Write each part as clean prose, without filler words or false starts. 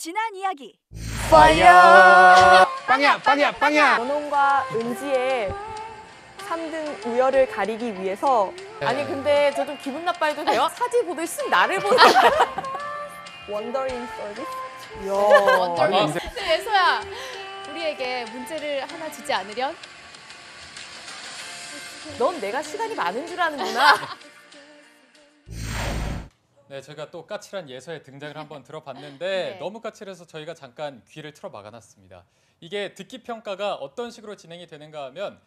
지난 이야기. 파이어! 빵야! 원홍과 은지의 3등 우열을 가리기 위해서 아니 근데 저 좀 기분 나빠해도 돼요? 사지 보듯이 나를 보는 원더인 서비스? 원더인. 근데 예서야, 우리에게 문제를 하나 주지 않으련? 넌 내가 시간이 많은 줄 아는구나. 네, 저희가 또 까칠한 예서의 등장을 한번 들어봤는데 네. 너무 까칠해서 저희가 잠깐 귀를 틀어 막아놨습니다. 이게 듣기 평가가 어떤 식으로 진행이 되는가 하면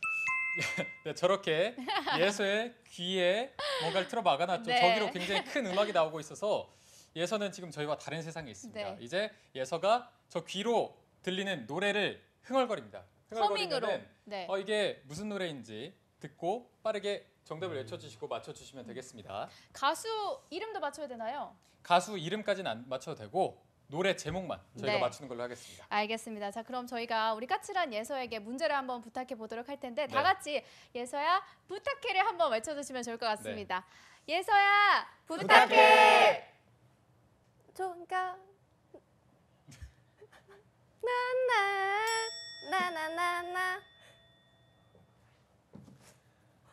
네, 저렇게 예서의 귀에 뭔가를 틀어 막아놨죠. 네. 저기로 굉장히 큰 음악이 나오고 있어서 예서는 지금 저희와 다른 세상에 있습니다. 네. 이제 예서가 저 귀로 들리는 노래를 흥얼거립니다. 허밍으로. 흥얼거리면은 네. 이게 무슨 노래인지 듣고 빠르게 정답을 외쳐주시고 맞춰주시면 되겠습니다. 가수 이름도 맞춰야 되나요? 가수 이름까지는 안 맞춰도 되고 노래 제목만 저희가 네. 맞추는 걸로 하겠습니다. 알겠습니다. 자, 그럼 저희가 우리 까칠한 예서에게 문제를 한번 부탁해 보도록 할 텐데 다 네. 같이 예서야 부탁해를 한번 외쳐주시면 좋을 것 같습니다. 예서야 부탁해. 부탁해! 좋은가? 나나나나나나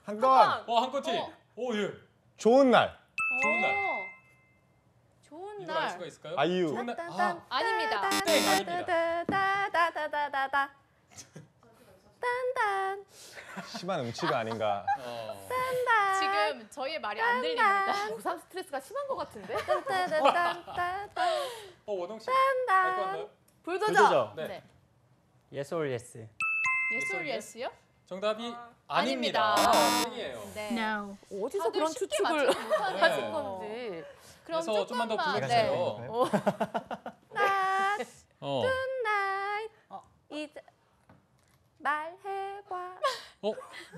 한 건 팀. 어. 오 예. 좋은 날. 좋은 날. 좋은 이걸 알 날. 수가 있을까요? 아이유. 좋은 날. 아닙니다. 땡 아닙니다. 따다다다다다다다다 딴딴 심한 음치가 아닌가. 지금 저희의 말이 안 들립니다. 부산 스트레스가 심한 것 같은데? 딴딴딴딴딴 원홍 씨. 알것 같나요? 불도저. 네. 네. Yes or yes? Yes or yes요? 정답이 아닙니다. 아닙니다. 땡이에요. 네. 어디서 다들 그런 쉽게 추측을 맞추지 못하네요. 하신 건지. 그럼 그래서 좀만 더 조금만, 불러주세요. 나 어. tonight 어. 이제 말해봐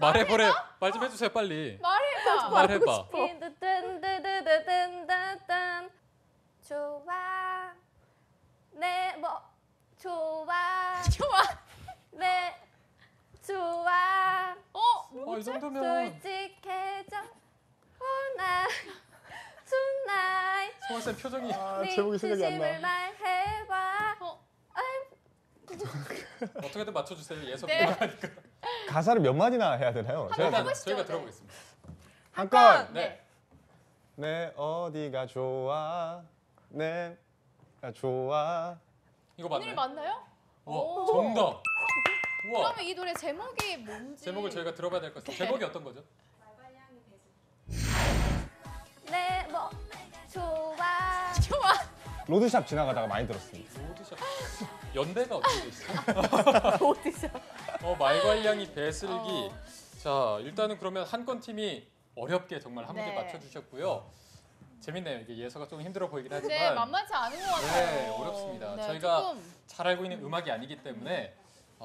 말해보래. 말 좀 해주세요 빨리. 말해봐. 말해봐. 딴딴딴딴딴 좋아 내 뭐 좋아 좋아. 내 좋아 이 정도면 솔직해져 오나 tonight 성원 쌤 표정이 네 제목이 생각이 안 진심을 나. 말해봐 어떻게든 맞춰주세요. 예서 네. 불러가니까. 가사를 몇 마디나 해야 되나요? 일단 해보시죠. 저희가 네. 들어보겠습니다. 한 건. 네. 내 어디가 좋아. 내가 좋아. 이거 오늘 맞나요? 맞나요? 와, 정답. 우와. 그러면 이 노래 제목이 뭔지 제목을 저희가 들어봐야 될 것 같아요. 제목이 어떤 거죠? 내 뭐 좋아 좋아. 로드샵 지나가다가 많이 들었습니다. 로드샵. 연대가 어떻게 돼 있어요? 어디서? 말괄량이 배슬기. 자, 일단은 그러면 한 건 팀이 어렵게 정말 한 문제 네. 맞춰주셨고요. 재밌네요. 이게 예서가 좀 힘들어 보이긴 하지만 네, 만만치 않은 것 같아요. 네, 어렵습니다. 네, 저희가 조금 잘 알고 있는 음악이 아니기 때문에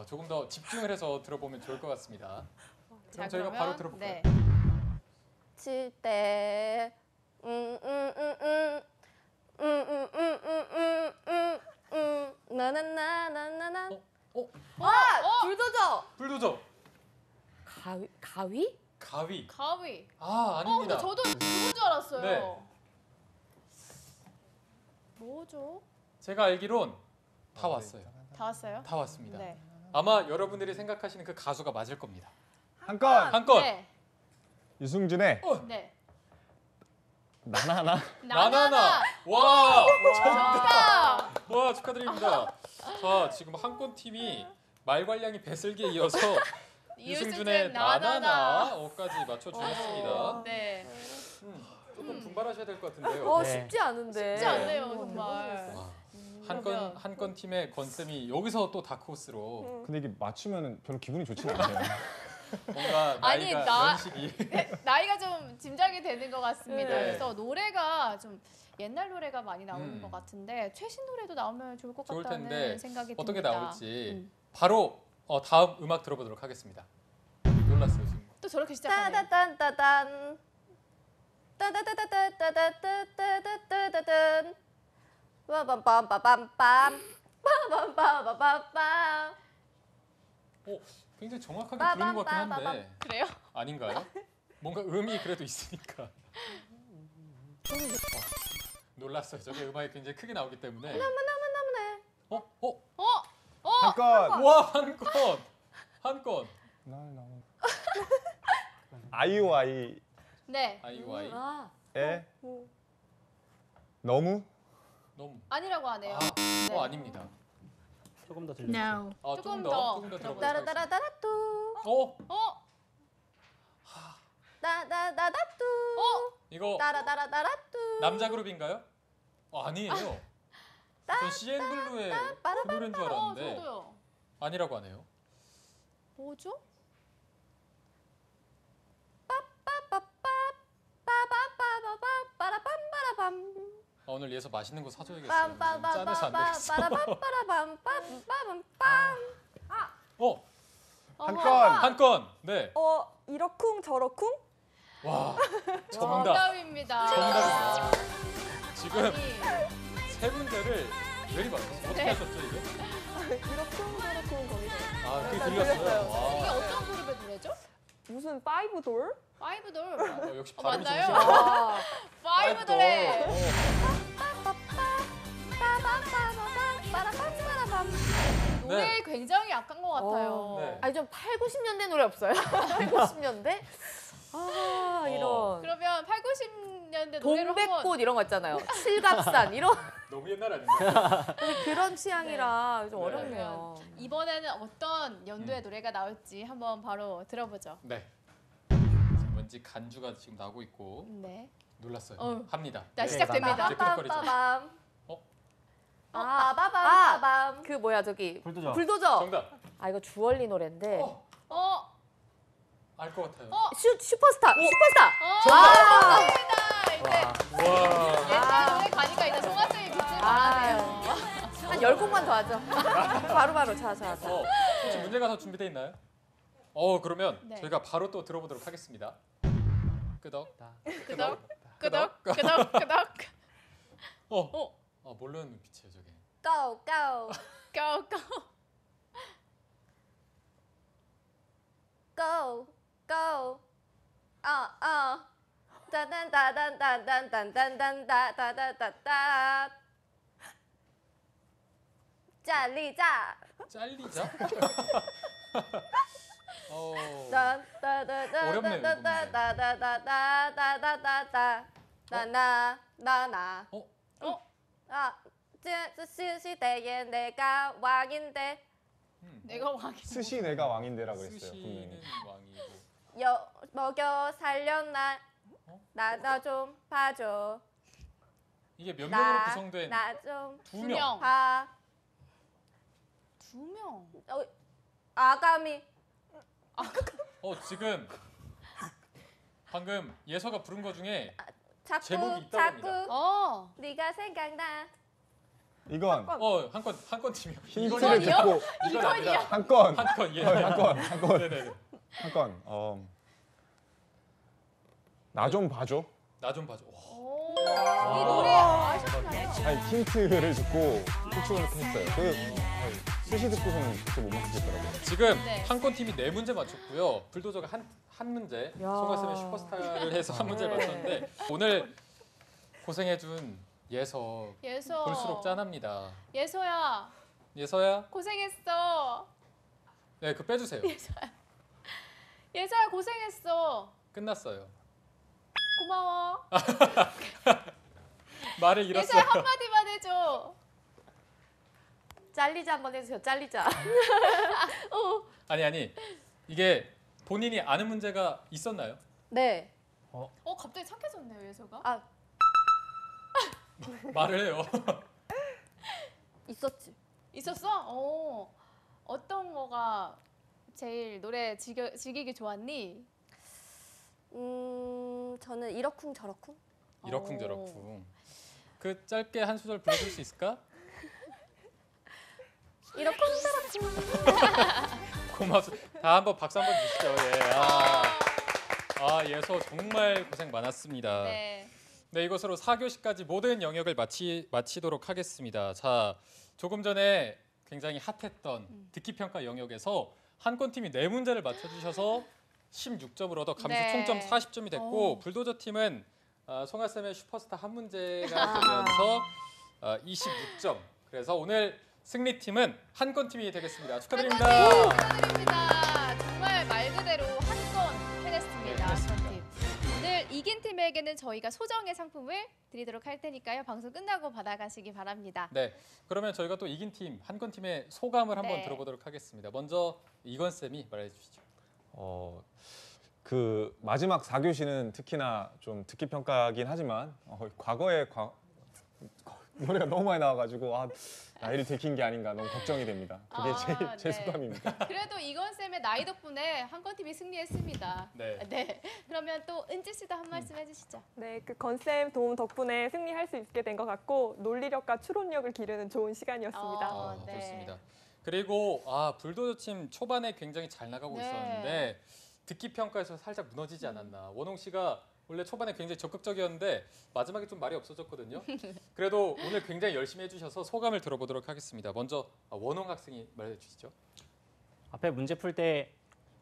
조금 더 집중을 해서 들어보면 좋을 것 같습니다. 자, 그럼 저희가 그러면, 바로 들어볼까요? 네. 칠때 나나나나나나 불도저. 불도저. 가위? 가위. 가위. 아닙니다. 근데 저도 그건 줄 알았어요. 네. 뭐죠? 제가 알기론 다 왔어요. 다 왔어요? 다 왔습니다. 네. 아마 여러분들이 생각하시는 그 가수가 맞을 겁니다. 한 건. 한 건. 네. 유승준의 네. 나나나. 나나나. 와. 정답. 와, 축하드립니다. 자, 지금 한 건 팀이 말괄량이 배슬기에 이어서 유승준의 나나나까지 맞춰주셨습니다. 네. 조금 분발하셔야 될 것 같은데요. 네. 쉽지 않은데. 쉽지 않네요, 정말. 한 건 팀의 건쌤이 여기서 또 다크호스로 근데 이게 맞추면 별로 기분이 좋진 않아요. 뭔가 아니, 나이가 연식이 나이가 좀 짐작이 되는 것 같습니다. 네. 그래서 노래가 좀 옛날 노래가 많이 나오는 것 같은데 최신 노래도 나오면 좋을 것 좋을 같다는 텐데 생각이 어떻게 듭니다. 나올지 바로 다음 음악 들어보도록 하겠습니다. 놀랐어요 지금. 또 저렇게 시작하네요. 따다단따단 따다다다다다다다다다다단 빠밤빰빠밤빰 빠밤빰빠밤빰 굉장히 정확하게 부르는 것 같긴 한데 그래요? 아닌가요? 뭔가 음이 그래도 있으니까. 놀랐어요. 저게 음악이 굉장히 크게 나오기 때문에. 너무너무너무네 한 건. 와, 한 건. 한 건. 아이오아이의 네. 아이오아이. 너무 너무. 아니라고 하네요. 아, 아닙니다. 조금 더 들려주세요. 조금 더. 조금 더 들어보도록 하겠습니다. 따라따라따라뚜. 어? 따다다다뚜. 이거 따라따라따라뚜. 남자 그룹인가요? 아니에요. 전 CN블루의 노래인 줄 알았는데 저도요. 아니라고 하네요. 뭐죠? 빠바빠바바빠라빰빠라밤. 오늘 예서 맛있는 거 사줘야겠어요. 짠해서 안 되겠어. 빠라빰빠라밤빰빰빰빰. 한 어머. 건. 한 건. 네. 이러쿵 저러쿵? 와, 정답. 정답입니다. 정답입니다. 지금 아니, 세 문제를 왜 이리 맞췄어요? 어떻게 네. 하셨죠 이거? 이러쿵 저러쿵 거기서. 아, 그게 들렸어요. 들렸어요. 이게 와. 어떤 그룹의 노래죠? 무슨 파이브 돌? 파이브돌. 역시 발음이 맞나요? 좋으시네요. 아. 파이브돌의 빠라빰빠라밤. 노래 굉장히 약한 것 같아요. 네. 아니 좀 8, 90년대 노래 없어요? 8, 90년대? 아 이런 그러면 8, 90년대 노래로 한번 동백꽃 이런 거 있잖아요. 칠갑산 이런 너무 옛날 아닌가요? 그런 취향이라 좀 네. 어렵네요. 이번에는 어떤 연도의 노래가 나올지 한번 바로 들어보죠. 네. 지금 왠지 간주가 지금 나고 있고 네. 놀랐어요. 어휴. 합니다. 자, 네. 시작됩니다. 이제 끄덕거리죠. 빠밤. 어? 빠바밤. 그 뭐야 저기 불도저. 불도저. 정답. 아 이거 주얼리 노래인데. 알 것 같아요. 슈퍼스타. 슈퍼스타. 맞습니다. 이제 옛날 노래 가니까 이제 송하성의 빛을 발하네요. 한 10곡만 더 하죠. 바로바로 자. 혹시 문제가 더 준비되어 있나요? 그러면 네. 저희가 바로 또 들어보도록 하겠습니다. 끄덕. 끄덕, 끄덕, 끄덕, 끄덕. 모르는 눈빛이에요, 저게. Go go Go, go. go go. 따단따단따단따단따단따다다다다. 잘리자. 잘리자? 어렵네요. 나나나나. 시대에 내가 왕인데 내가 왕이. 스시 내가 왕인데라고 했어요. 스시는 분명히. 왕이고. 먹여 살렸나 나 좀 봐줘. 이게 몇 명으로 구성된 나좀 두 명. 봐. 두 명. 아가미. 지금 방금 예서가 부른 거 중에 자꾸 제목이 있다고 자꾸 네가 생각나. 이건 한 건 팀이요. 힌트를 이건이요? 듣고 이건 아니라 한 건. 한 건. 예. 한 건. 네네네. 한 건. 나 좀 봐줘. 나 좀 봐줘. 이 노래 아셨나요? 아니 힌트를 듣고 추측을 이렇게 했어요. 스시 듣고서는 그렇게 못 맞추겠더라고요. 지금 네. 한 건 팀이 4문제 맞췄고요. 불도저가 한 문제, 송하쌤의 슈퍼스타를 해서 한 문제를 맞췄는데 오늘 고생해준 예서 예서. 볼수록 짠합니다. 예서야, 예서야, 고생했어. 네, 그 빼주세요. 예서야, 고생했어. 끝났어요. 고마워. 말을 예서야, 잃었어요. 한마디만 해줘. 잘리자 한번 해주세요. 잘리자. 아니 이게 본인이 아는 문제가 있었나요? 네. 갑자기 착해졌네요, 예서가. 말을 해요. 있었지. 있었어? 어떤 거가 제일 노래 즐기기 좋았니? 저는 이러쿵 저러쿵. 이러쿵저러쿵. 그 짧게 한 소절 불러줄 수 있을까? 이러쿵 저러쿵. 고맙습니다. 다 한번 박수 한번 주시죠. 예. 예서 정말 고생 많았습니다. 네. 네, 이것으로 4교시까지 모든 영역을 마치도록 하겠습니다. 자, 조금 전에 굉장히 핫했던 듣기평가 영역에서 한 건 팀이 4문제를 맞춰주셔서 16점을 얻어 감수 네. 총점 40점이 됐고 불도저 팀은 송하쌤의 슈퍼스타 한 문제가 되면서 26점. 그래서 오늘 승리팀은 한건팀이 되겠습니다. 축하드립니다. 축하드립니다. 정말 말 그대로 한 건 해냈습니다. 한건팀. 오늘 이긴 팀에게는 저희가 소정의 상품을 드리도록 할 테니까요. 방송 끝나고 받아가시기 바랍니다. 네, 그러면 저희가 또 이긴 팀, 한건팀의 소감을 한번 네. 들어보도록 하겠습니다. 먼저 이건 쌤이 말해 주시죠. 그 마지막 4교시는 특히나 좀 듣기 평가긴 하지만 과거에 노래가 너무 많이 나와가지고 나이를 들킨 게 아닌가 너무 걱정이 됩니다. 그게 제 네. 소감입니다. 그래도 이건 쌤의 나이 덕분에 한건팀이 승리했습니다. 네. 그러면 또 은지 씨도 한 말씀 해주시죠. 네, 그 건쌤 도움 덕분에 승리할 수 있게 된 것 같고 논리력과 추론력을 기르는 좋은 시간이었습니다. 네. 좋습니다. 그리고 불도저팀 초반에 굉장히 잘 나가고 네. 있었는데 듣기 평가에서 살짝 무너지지 않았나. 원홍 씨가 원래 초반에 굉장히 적극적이었는데 마지막에 좀 말이 없어졌거든요. 그래도 오늘 굉장히 열심히 해주셔서 소감을 들어보도록 하겠습니다. 먼저 원홍 학생이 말해 주시죠. 앞에 문제 풀 때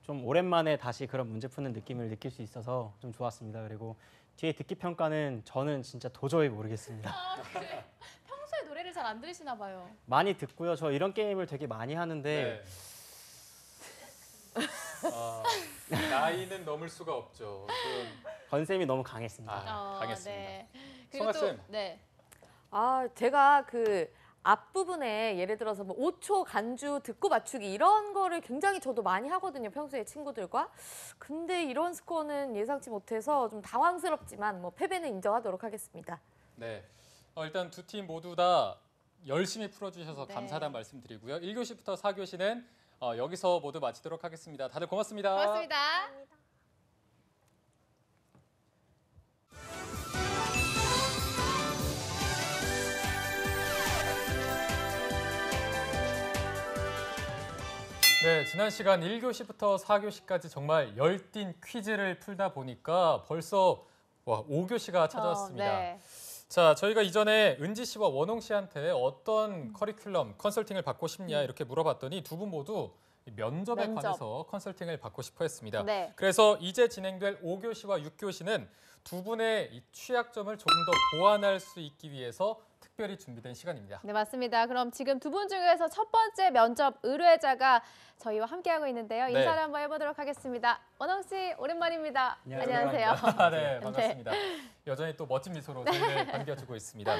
좀 오랜만에 다시 그런 문제 푸는 느낌을 느낄 수 있어서 좀 좋았습니다. 그리고 뒤에 듣기 평가는 저는 진짜 도저히 모르겠습니다. 그래. 평소에 노래를 잘 안 들으시나 봐요. 많이 듣고요. 저 이런 게임을 되게 많이 하는데 나이는 넘을 수가 없죠. 건쌤이 너무 강했습니다. 강했습니다. 네. 성아 또 쌤. 네. 제가 그 앞부분에 예를 들어서 뭐 5초 간주 듣고 맞추기 이런 거를 굉장히 저도 많이 하거든요. 평소에 친구들과. 근데 이런 스코어는 예상치 못해서 좀 당황스럽지만 뭐 패배는 인정하도록 하겠습니다. 네. 일단 두 팀 모두 다 열심히 풀어주셔서 네. 감사하다는 말씀드리고요. 1교시부터 4교시는 여기서 모두 마치도록 하겠습니다. 다들 고맙습니다. 고맙습니다. 네, 지난 시간 1교시부터 4교시까지 정말 열띤 퀴즈를 풀다 보니까 벌써 5교시가 찾아왔습니다. 네. 자, 저희가 이전에 은지 씨와 원홍 씨한테 어떤 커리큘럼, 컨설팅을 받고 싶냐 이렇게 물어봤더니 두 분 모두 면접에 면접. 관해서 컨설팅을 받고 싶어 했습니다. 네. 그래서 이제 진행될 5교시와 6교시는 두 분의 이 취약점을 조금 더 보완할 수 있기 위해서 특별히 준비된 시간입니다. 네, 맞습니다. 그럼 지금 두 분 중에서 첫 번째 면접 의뢰자가 저희와 함께하고 있는데요. 네. 인사를 한번 해보도록 하겠습니다. 원홍 씨, 오랜만입니다. 안녕하세요. 네, 반갑습니다. 여전히 또 멋진 미소로 저희를 반겨주고 있습니다.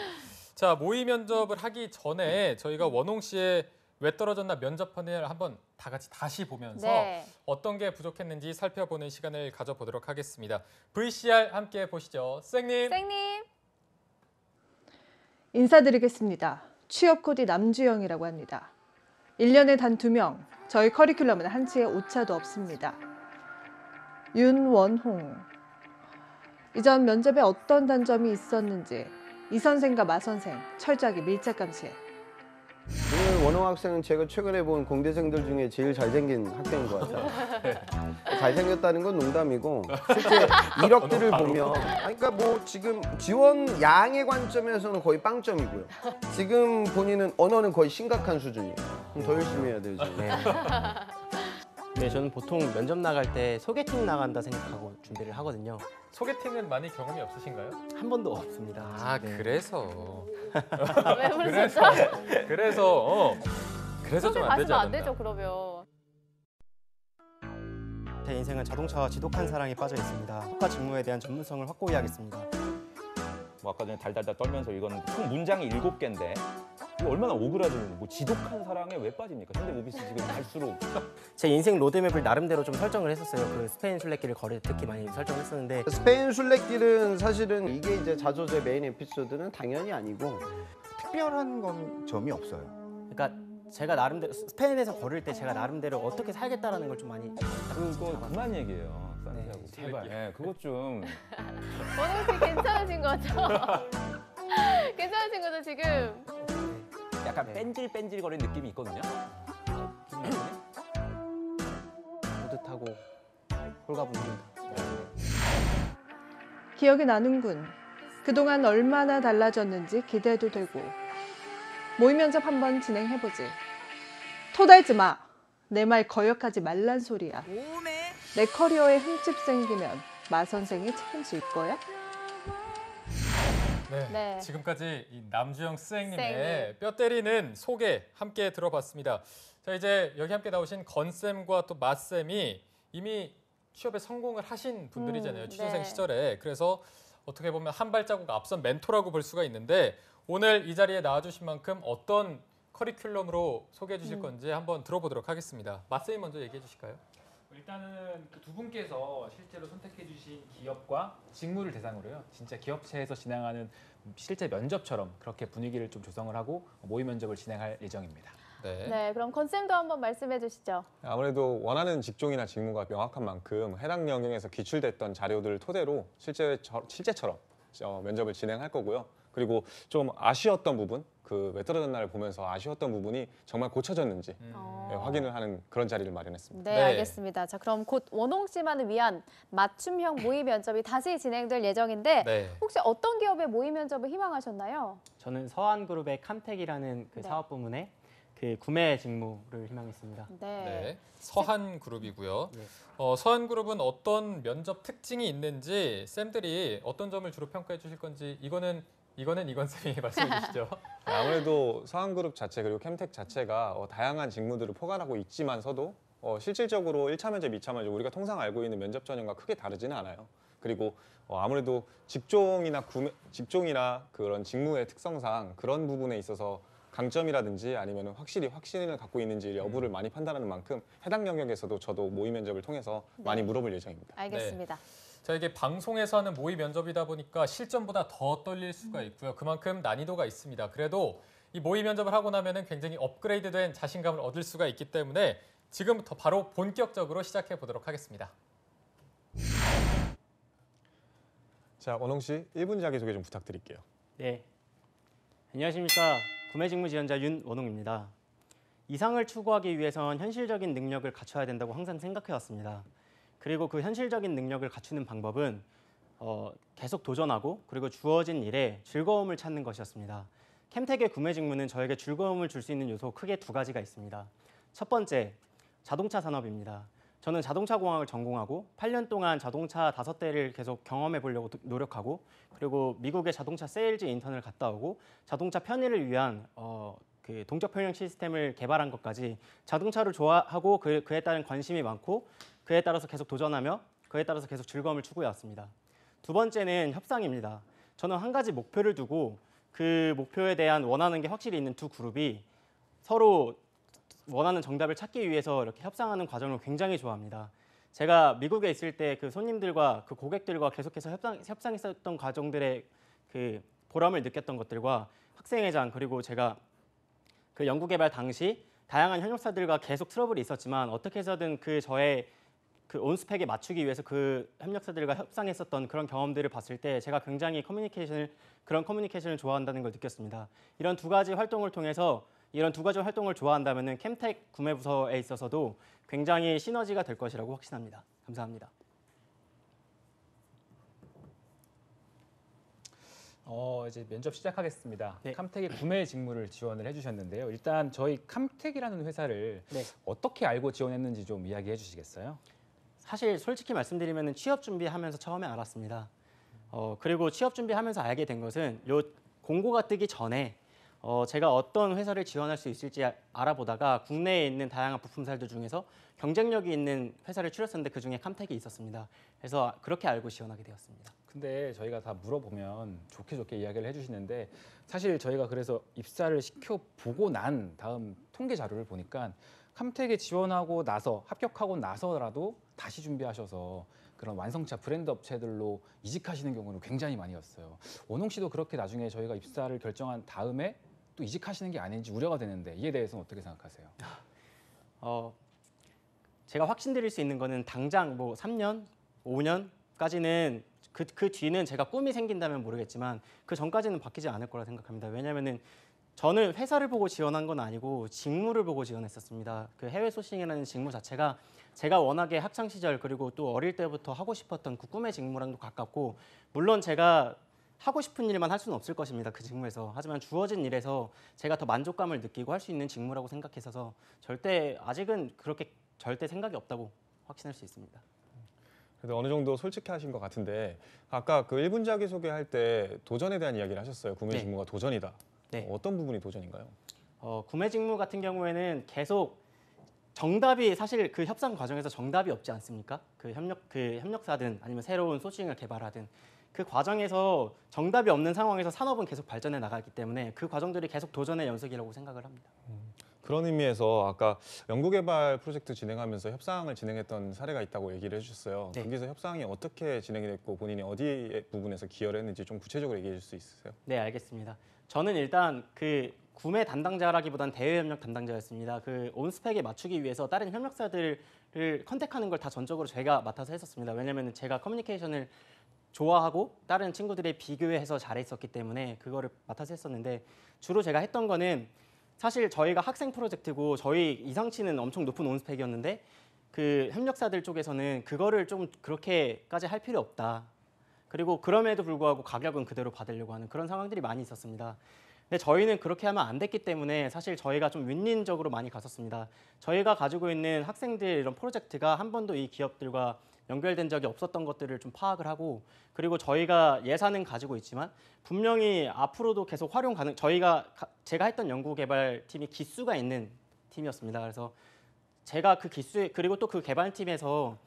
자, 모의 면접을 하기 전에 저희가 원홍 씨의 왜 떨어졌나 면접편을 한번 다 같이 다시 보면서 네. 어떤 게 부족했는지 살펴보는 시간을 가져보도록 하겠습니다. VCR 함께 보시죠. 쌩님. 쌩님. 인사드리겠습니다. 취업 코디 남주영이라고 합니다. 1년에 단 2명, 저희 커리큘럼은 한치의 오차도 없습니다. 윤원홍. 이전 면접에 어떤 단점이 있었는지 이 선생과 마 선생 철저하게 밀착 감시해. 오늘 원홍 학생은 제가 최근에 본 공대생들 중에 제일 잘생긴 학생인 것 같아요. 잘생겼다는 건 농담이고 실제 이력들을 보면 그러니까 뭐 지금 지원 양의 관점에서는 거의 빵점이고요. 지금 본인은 언어는 거의 심각한 수준이에요. 그럼 더 열심히 해야 되죠. 네, 저는 보통 면접 나갈 때 소개팅 나간다 생각하고 준비를 하거든요. 소개팅은 많이 경험이 없으신가요? 한 번도 없습니다. 네. 그래서. 왜 그러셨죠? 그래서 좀 안 되지 가시면 안 않았나. 되죠, 그러면. 제 인생은 자동차와 지독한 사랑에 빠져 있습니다. 국가 직무에 대한 전문성을 확고히 하겠습니다. 뭐 아까 전에 달달달 떨면서 이거는 총 문장이 7개인데 이거 얼마나 오그라드는 뭐 지독한 사랑에 왜 빠집니까? 현대모비스 지금 갈수록 제 인생 로드맵을 나름대로 좀 설정을 했었어요. 그 스페인 순례길을 걸을 때 특히 많이 설정을 했었는데 스페인 순례길은 사실은 이게 이제 자조제 메인 에피소드는 당연히 아니고 특별한 점이 없어요. 그러니까 제가 나름대로 스페인에서 걸을 때 제가 나름대로 어떻게 살겠다라는 걸 좀 많이 그거 그만 얘기해요. 산티아고. 네, 제발. 네, 그것 좀. 원홍 씨 괜찮으신 거죠? 괜찮으신 거죠, 지금? 약간 뺀질뺀질거리는 느낌이 있거든요. 뿌듯하고 홀가분합니다. 기억이 나는군. 그동안 얼마나 달라졌는지 기대도 되고. 모의 면접 한번 진행해보지. 토달지 마. 내 말 거역하지 말란 소리야. 내 커리어에 흠집 생기면 마 선생이 책임질 거야? 네. 네. 지금까지 이 남주영 스앵님의 스앵님. 뼈 때리는 소개 함께 들어봤습니다. 자, 이제 여기 함께 나오신 건쌤과 또 마쌤이 이미 취업에 성공을 하신 분들이잖아요. 취준생 네. 시절에. 그래서 어떻게 보면 한 발자국 앞선 멘토라고 볼 수가 있는데 오늘 이 자리에 나와주신 만큼 어떤 커리큘럼으로 소개해 주실 건지 한번 들어보도록 하겠습니다. 마쌤이 먼저 얘기해 주실까요? 일단은 그 두 분께서 실제로 선택해 주신 기업과 직무를 대상으로요. 진짜 기업체에서 진행하는 실제 면접처럼 그렇게 분위기를 좀 조성을 하고 모의 면접을 진행할 예정입니다. 네. 네, 그럼 건쌤도 한번 말씀해 주시죠. 아무래도 원하는 직종이나 직무가 명확한 만큼 해당 영역에서 기출됐던 자료들을 토대로 실제처럼 면접을 진행할 거고요. 그리고 좀 아쉬웠던 부분, 그 메트로전날을 보면서 아쉬웠던 부분이 정말 고쳐졌는지 확인을 하는 그런 자리를 마련했습니다. 네, 알겠습니다. 자, 그럼 곧 원홍 씨만을 위한 맞춤형 모의 면접이 다시 진행될 예정인데 네. 혹시 어떤 기업의 모의 면접을 희망하셨나요? 저는 서한그룹의 캄텍이라는 그 네. 사업 부문에 그 구매 직무를 희망했습니다. 네. 서한그룹이고요. 네. 서한그룹은 어떤 면접 특징이 있는지 쌤들이 어떤 점을 주로 평가해 주실 건지 이건 쌤이 말씀해 주시죠. 아무래도 서한그룹 자체 그리고 캠텍 자체가 다양한 직무들을 포괄하고 있지만서도 실질적으로 1차 면접, 2차 면접 우리가 통상 알고 있는 면접 전형과 크게 다르지는 않아요. 그리고 아무래도 직종이나 그런 직무의 특성상 그런 부분에 있어서 강점이라든지 아니면 확실히 확신을 갖고 있는지 여부를 많이 판단하는 만큼 해당 영역에서도 저도 모의 면접을 통해서 많이 물어볼 예정입니다. 알겠습니다. 자, 이게 방송에서 하는 모의 면접이다 보니까 실전보다 더 떨릴 수가 있고요. 그만큼 난이도가 있습니다. 그래도 이 모의 면접을 하고 나면은 굉장히 업그레이드된 자신감을 얻을 수가 있기 때문에 지금부터 바로 본격적으로 시작해 보도록 하겠습니다. 자, 원홍 씨 1분 자기소개 좀 부탁드릴게요. 네. 안녕하십니까. 구매직무 지원자 윤원홍입니다. 이상을 추구하기 위해선 현실적인 능력을 갖춰야 된다고 항상 생각해왔습니다. 그리고 그 현실적인 능력을 갖추는 방법은 계속 도전하고 그리고 주어진 일에 즐거움을 찾는 것이었습니다. 캠텍의 구매 직무는 저에게 즐거움을 줄 수 있는 요소 크게 두 가지가 있습니다. 첫 번째, 자동차 산업입니다. 저는 자동차 공학을 전공하고 8년 동안 자동차 5대를 계속 경험해 보려고 노력하고 그리고 미국의 자동차 세일즈 인턴을 갔다 오고 자동차 편의를 위한 그 동적 평형 시스템을 개발한 것까지 자동차를 좋아하고 그에 따른 관심이 많고 그에 따라서 계속 도전하며 그에 따라서 계속 즐거움을 추구해 왔습니다. 두 번째는 협상입니다. 저는 한 가지 목표를 두고 그 목표에 대한 원하는 게 확실히 있는 두 그룹이 서로 원하는 정답을 찾기 위해서 이렇게 협상하는 과정을 굉장히 좋아합니다. 제가 미국에 있을 때 그 손님들과 그 고객들과 계속해서 협상했었던 과정들의 그 보람을 느꼈던 것들과 학생회장 그리고 제가 그 연구개발 당시 다양한 협력사들과 계속 트러블이 있었지만 어떻게 해서든 저의 그 온스펙에 맞추기 위해서 그 협력사들과 협상했었던 그런 경험들을 봤을 때 제가 굉장히 그런 커뮤니케이션을 좋아한다는 걸 느꼈습니다. 이런 두 가지 활동을 좋아한다면은 캠텍 구매부서에 있어서도 굉장히 시너지가 될 것이라고 확신합니다. 감사합니다. 이제 면접 시작하겠습니다. 네. 캄텍의 구매 직무를 지원을 해주셨는데요. 일단 저희 캄텍이라는 회사를 네. 어떻게 알고 지원했는지 좀 이야기해 주시겠어요? 사실 솔직히 말씀드리면 취업 준비하면서 처음에 알았습니다. 그리고 취업 준비하면서 알게 된 것은 요 공고가 뜨기 전에 제가 어떤 회사를 지원할 수 있을지 알아보다가 국내에 있는 다양한 부품사들 중에서 경쟁력이 있는 회사를 추렸었는데 그중에 캄텍이 있었습니다. 그래서 그렇게 알고 지원하게 되었습니다. 근데 저희가 다 물어보면 좋게 이야기를 해주시는데 사실 저희가 그래서 입사를 시켜보고 난 다음 통계 자료를 보니까 캄텍에 지원하고 나서 합격하고 나서라도 다시 준비하셔서 그런 완성차 브랜드 업체들로 이직하시는 경우는 굉장히 많이였어요. 원홍 씨도 그렇게 나중에 저희가 입사를 결정한 다음에 또 이직하시는 게 아닌지 우려가 되는데 이에 대해서는 어떻게 생각하세요? 제가 확신드릴 수 있는 거는 당장 뭐 3년, 5년까지는 그 뒤는 제가 꿈이 생긴다면 모르겠지만 그 전까지는 바뀌지 않을 거라 생각합니다. 왜냐하면은 저는 회사를 보고 지원한 건 아니고 직무를 보고 지원했었습니다. 그 해외 소싱이라는 직무 자체가 제가 워낙에 학창 시절 그리고 또 어릴 때부터 하고 싶었던 그 꿈의 직무랑도 가깝고 물론 제가 하고 싶은 일만 할 수는 없을 것입니다. 그 직무에서. 하지만 주어진 일에서 제가 더 만족감을 느끼고 할 수 있는 직무라고 생각해서 아직은 그렇게 절대 생각이 없다고 확신할 수 있습니다. 그래도 어느 정도 솔직하신 것 같은데 아까 그 1분 자기소개할 때 도전에 대한 이야기를 하셨어요. 구매 네. 직무가 도전이다. 네. 어떤 부분이 도전인가요? 구매 직무 같은 경우에는 계속 정답이 사실 그 협상 과정에서 정답이 없지 않습니까? 그 협력사든 아니면 새로운 소싱을 개발하든 그 과정에서 정답이 없는 상황에서 산업은 계속 발전해 나가기 때문에 그 과정들이 계속 도전의 연속이라고 생각을 합니다. 그런 의미에서 아까 연구개발 프로젝트 진행하면서 협상을 진행했던 사례가 있다고 얘기를 해주셨어요. 네. 거기서 협상이 어떻게 진행이 됐고 본인이 어디 부분에서 기여를 했는지 좀 구체적으로 얘기해 줄 수 있으세요? 네, 알겠습니다. 저는 일단 그 구매 담당자라기보단 대외 협력 담당자였습니다. 그 온스펙에 맞추기 위해서 다른 협력사들을 컨택하는 걸 다 전적으로 제가 맡아서 했었습니다. 왜냐하면 제가 커뮤니케이션을 좋아하고 다른 친구들에 비교해서 잘했었기 때문에 그거를 맡아서 했었는데 주로 제가 했던 거는 사실 저희가 학생 프로젝트고 저희 이상치는 엄청 높은 온스펙이었는데 그 협력사들 쪽에서는 그거를 좀 그렇게까지 할 필요 없다. 그리고 그럼에도 불구하고 가격은 그대로 받으려고 하는 그런 상황들이 많이 있었습니다. 근데 저희는 그렇게 하면 안 됐기 때문에 사실 저희가 좀 윈윈적으로 많이 갔었습니다. 저희가 가지고 있는 학생들 이런 프로젝트가 한 번도 이 기업들과 연결된 적이 없었던 것들을 좀 파악을 하고 그리고 저희가 예산은 가지고 있지만 분명히 앞으로도 계속 활용 가능 제가 했던 연구개발팀이 기수가 있는 팀이었습니다. 그래서 제가 그 기수 그리고 또 그 개발팀에서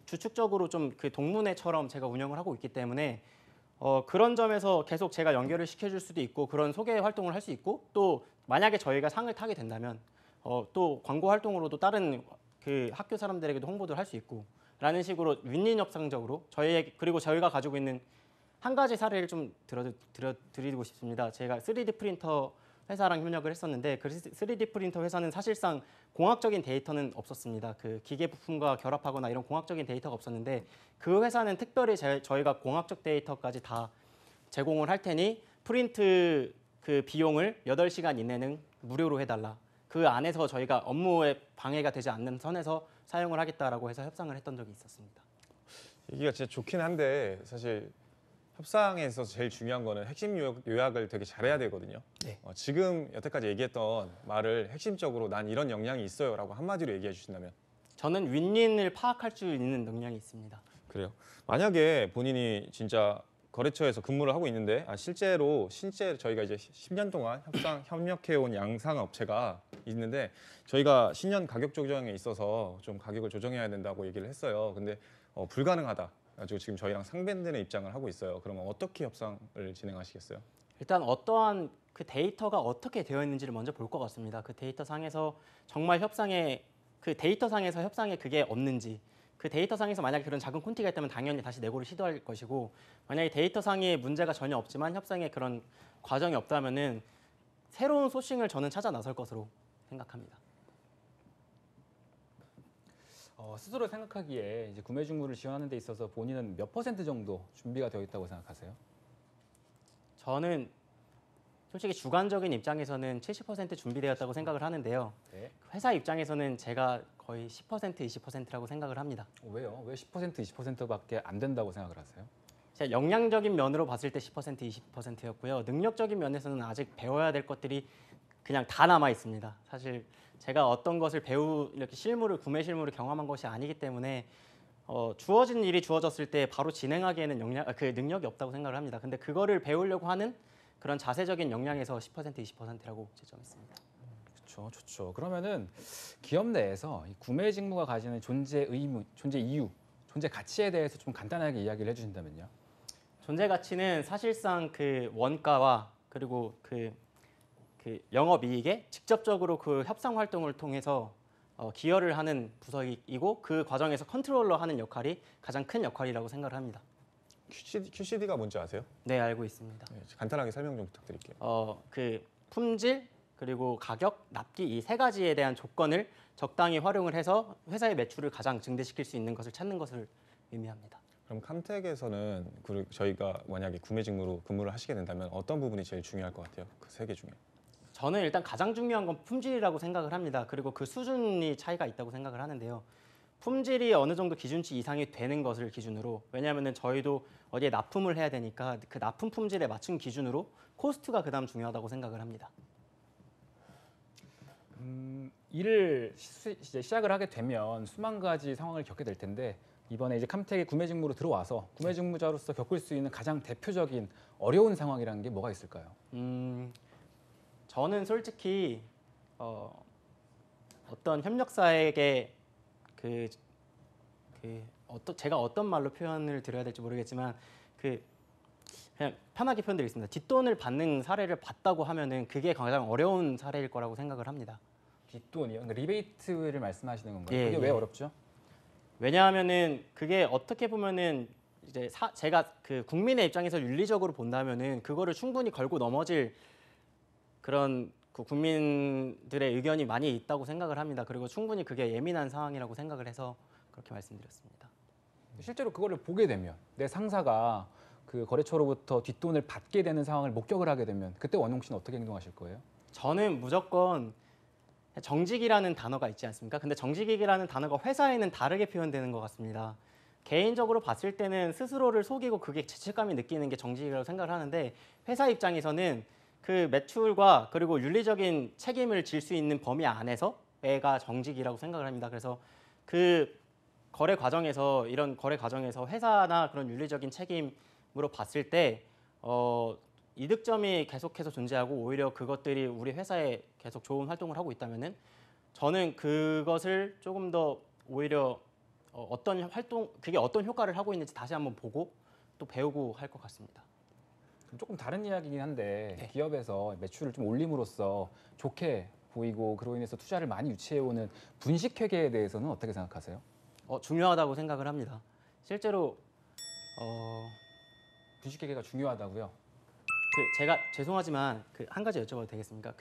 주축적으로 좀 그 동문회처럼 제가 운영을 하고 있기 때문에 그런 점에서 계속 제가 연결을 시켜줄 수도 있고 그런 소개 활동을 할 수 있고 또 만약에 저희가 상을 타게 된다면 또 광고 활동으로도 다른 그 학교 사람들에게도 홍보도 할 수 있고 라는 식으로 윈윈 협상적으로 그리고 저희가 가지고 있는 한 가지 사례를 좀 드리고 싶습니다. 제가 3D 프린터 회사랑 협력을 했었는데 그 3D 프린터 회사는 사실상 공학적인 데이터는 없었습니다. 그 기계 부품과 결합하거나 이런 공학적인 데이터가 없었는데 그 회사는 특별히 저희가 공학적 데이터까지 다 제공을 할 테니 프린트 그 비용을 8시간 이내는 무료로 해달라. 그 안에서 저희가 업무에 방해가 되지 않는 선에서 사용을 하겠다라고 해서 협상을 했던 적이 있었습니다. 얘기가 진짜 좋긴 한데 사실 협상에서 제일 중요한 거는 핵심 요약을 되게 잘해야 되거든요. 네. 지금 여태까지 얘기했던 말을 핵심적으로 난 이런 역량이 있어요라고 한마디로 얘기해 주신다면 저는 윈윈을 파악할 수 있는 능력이 있습니다. 그래요? 만약에 본인이 진짜 거래처에서 근무를 하고 있는데 실제 저희가 이제 10년 동안 협력해온 양상업체가 있는데 저희가 신년 가격 조정에 있어서 좀 가격을 조정해야 된다고 얘기를 했어요. 근데 불가능하다. 가지고 지금 저희랑 상반되는 입장을 하고 있어요. 그러면 어떻게 협상을 진행하시겠어요? 일단 어떠한 그 데이터가 어떻게 되어 있는지를 먼저 볼 것 같습니다. 그 데이터 상에서 정말 그 데이터 상에서 협상에 그게 없는지 그 데이터 상에서 만약에 그런 작은 콘티가 있다면 당연히 다시 내고를 시도할 것이고 만약에 데이터 상에 문제가 전혀 없지만 협상에 그런 과정이 없다면은 새로운 소싱을 저는 찾아 나설 것으로 생각합니다. 스스로 생각하기에 이제 구매 직무를 지원하는 데 있어서 본인은 몇 % 정도 준비가 되어 있다고 생각하세요? 저는 솔직히 주관적인 입장에서는 70% 준비되었다고 생각을 하는데요. 네. 회사 입장에서는 제가 거의 10% 20%라고 생각을 합니다. 왜요? 왜 10% 20%밖에 안 된다고 생각을 하세요? 제가 역량적인 면으로 봤을 때 10% 20%였고요. 능력적인 면에서는 아직 배워야 될 것들이 그냥 다 남아 있습니다. 사실 제가 어떤 것을 이렇게 구매 실무를 경험한 것이 아니기 때문에 주어진 일이 주어졌을 때 바로 진행하기에는 능력이 없다고 생각을 합니다. 근데 그거를 배우려고 하는 그런 자세적인 역량에서 10% 20%라고 지정했습니다. 그렇죠, 좋죠. 그러면은 기업 내에서 이 구매 직무가 가지는 존재 의무, 존재 이유, 존재 가치에 대해서 좀 간단하게 이야기를 해주신다면요. 존재 가치는 사실상 그 원가와 그리고 그 영업이익에 직접적으로 그 협상 활동을 통해서 기여를 하는 부서이고 그 과정에서 컨트롤러 하는 역할이 가장 큰 역할이라고 생각을 합니다. QCD가 뭔지 아세요? 네, 알고 있습니다. 네, 간단하게 설명 좀 부탁드릴게요. 그 품질 그리고 가격, 납기 이 세 가지에 대한 조건을 적당히 활용을 해서 회사의 매출을 가장 증대시킬 수 있는 것을 찾는 것을 의미합니다. 그럼 캄텍에서는 저희가 만약에 구매 직무로 근무를 하시게 된다면 어떤 부분이 제일 중요할 것 같아요? 그 세 개 중에. 저는 일단 가장 중요한 건 품질이라고 생각을 합니다. 그리고 그 수준이 차이가 있다고 생각을 하는데요. 품질이 어느 정도 기준치 이상이 되는 것을 기준으로 왜냐하면 저희도 어디에 납품을 해야 되니까 그 납품 품질에 맞춘 기준으로 코스트가 그다음 중요하다고 생각을 합니다. 일을 이제 시작을 하게 되면 수만 가지 상황을 겪게 될 텐데 이번에 이제 캄텍에 구매 직무로 들어와서 구매 직무자로서 겪을 수 있는 가장 대표적인 어려운 상황이라는 게 뭐가 있을까요? 저는 솔직히 어떤 협력사에게 제가 어떤 말로 표현을 드려야 될지 모르겠지만 그냥 편하게 표현드리겠습니다. 뒷돈을 받는 사례를 봤다고 하면은 그게 가장 어려운 사례일 거라고 생각을 합니다. 뒷돈이요? 그러니까 리베이트를 말씀하시는 건가요? 예, 그게 왜 예. 어렵죠? 왜냐하면은 그게 어떻게 보면은 이제 제가 그 국민의 입장에서 윤리적으로 본다면은 그거를 충분히 걸고 넘어질 그런 그 국민들의 의견이 많이 있다고 생각을 합니다. 그리고 충분히 그게 예민한 상황이라고 생각을 해서 그렇게 말씀드렸습니다. 실제로 그거를 보게 되면 내 상사가 그 거래처로부터 뒷돈을 받게 되는 상황을 목격을 하게 되면 그때 원홍 씨는 어떻게 행동하실 거예요? 저는 무조건 정직이라는 단어가 있지 않습니까? 근데 정직이라는 단어가 회사에는 다르게 표현되는 것 같습니다. 개인적으로 봤을 때는 스스로를 속이고 그게 죄책감이 느끼는 게 정직이라고 생각을 하는데 회사 입장에서는 그 매출과 그리고 윤리적인 책임을 질 수 있는 범위 안에서가 정직이라고 생각을 합니다. 그래서 그 이런 거래 과정에서 회사나 그런 윤리적인 책임으로 봤을 때 이득점이 계속해서 존재하고 오히려 그것들이 우리 회사에 계속 좋은 활동을 하고 있다면은 저는 그것을 조금 더 오히려 그게 어떤 효과를 하고 있는지 다시 한번 보고 또 배우고 할 것 같습니다. 조금 다른 이야기긴 한데 네. 기업에서 매출을 좀 올림으로써 좋게 보이고 그로 인해서 투자를 많이 유치해오는 분식회계에 대해서는 어떻게 생각하세요? 중요하다고 생각을 합니다. 실제로 분식회계가 중요하다고요? 제가 죄송하지만 한 가지 여쭤봐도 되겠습니까?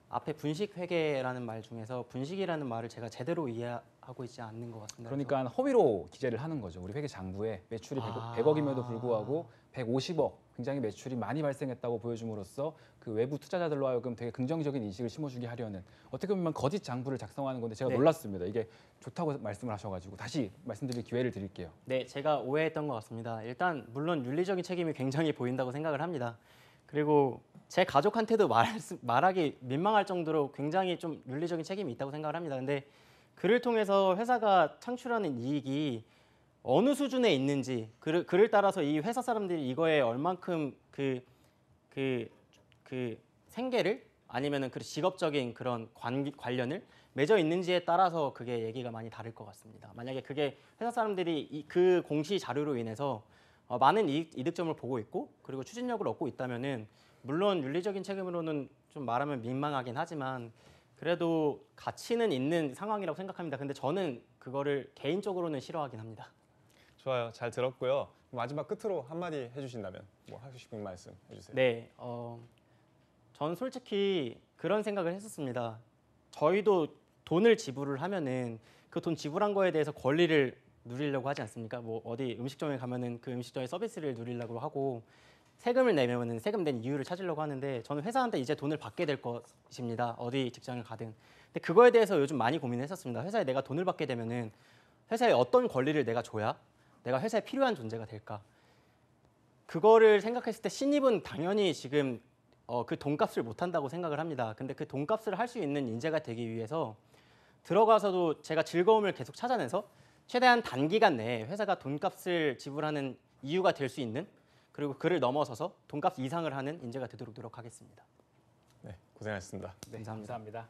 앞에 분식회계라는 말 중에서 분식이라는 말을 제가 제대로 이해하고 있지 않는 것 같습니다. 그러니까 허위로 기재를 하는 거죠. 우리 회계 장부에 매출이 100억임에도 불구하고 150억 굉장히 매출이 많이 발생했다고 보여줌으로써 그 외부 투자자들로 하여금 되게 긍정적인 인식을 심어주게 하려는 어떻게 보면 거짓 장부를 작성하는 건데 제가 네. 놀랐습니다. 이게 좋다고 말씀을 하셔가지고 다시 말씀드릴 기회를 드릴게요. 네, 제가 오해했던 것 같습니다. 일단 물론 윤리적인 책임이 굉장히 보인다고 생각을 합니다. 그리고 제 가족한테도 말하기 민망할 정도로 굉장히 좀 윤리적인 책임이 있다고 생각을 합니다. 근데 그를 통해서 회사가 창출하는 이익이 어느 수준에 있는지 그를 따라서 이 회사 사람들이 이거에 얼만큼 그 생계를 아니면은 그 직업적인 그런 관련을 맺어 있는지에 따라서 그게 얘기가 많이 다를 것 같습니다. 만약에 그게 회사 사람들이 그 공시 자료로 인해서 많은 이득점을 보고 있고 그리고 추진력을 얻고 있다면은 물론 윤리적인 책임으로는 좀 말하면 민망하긴 하지만 그래도 가치는 있는 상황이라고 생각합니다. 근데 저는 그거를 개인적으로는 싫어하긴 합니다. 좋아요. 잘 들었고요. 마지막 끝으로 한마디 해주신다면 뭐 하고 싶은 말씀 해주세요. 네, 저는 솔직히 그런 생각을 했었습니다. 저희도 돈을 지불을 하면은 그 돈 지불한 거에 대해서 권리를 누리려고 하지 않습니까? 뭐 어디 음식점에 가면은 그 음식점의 서비스를 누리려고 하고 세금을 내면은 세금 낸 이유를 찾으려고 하는데 저는 회사한테 이제 돈을 받게 될 것입니다. 어디 직장을 가든. 근데 그거에 대해서 요즘 많이 고민했었습니다. 회사에 내가 돈을 받게 되면은 회사에 어떤 권리를 내가 줘야 내가 회사에 필요한 존재가 될까? 그거를 생각했을 때 신입은 당연히 지금 그 돈값을 못 한다고 생각을 합니다. 근데 그 돈값을 할 수 있는 인재가 되기 위해서 들어가서도 제가 즐거움을 계속 찾아내서 최대한 단기간 내에 회사가 돈값을 지불하는 이유가 될 수 있는 그리고 그를 넘어서서 돈값 이상을 하는 인재가 되도록 노력하겠습니다. 네, 고생하셨습니다. 네, 감사합니다.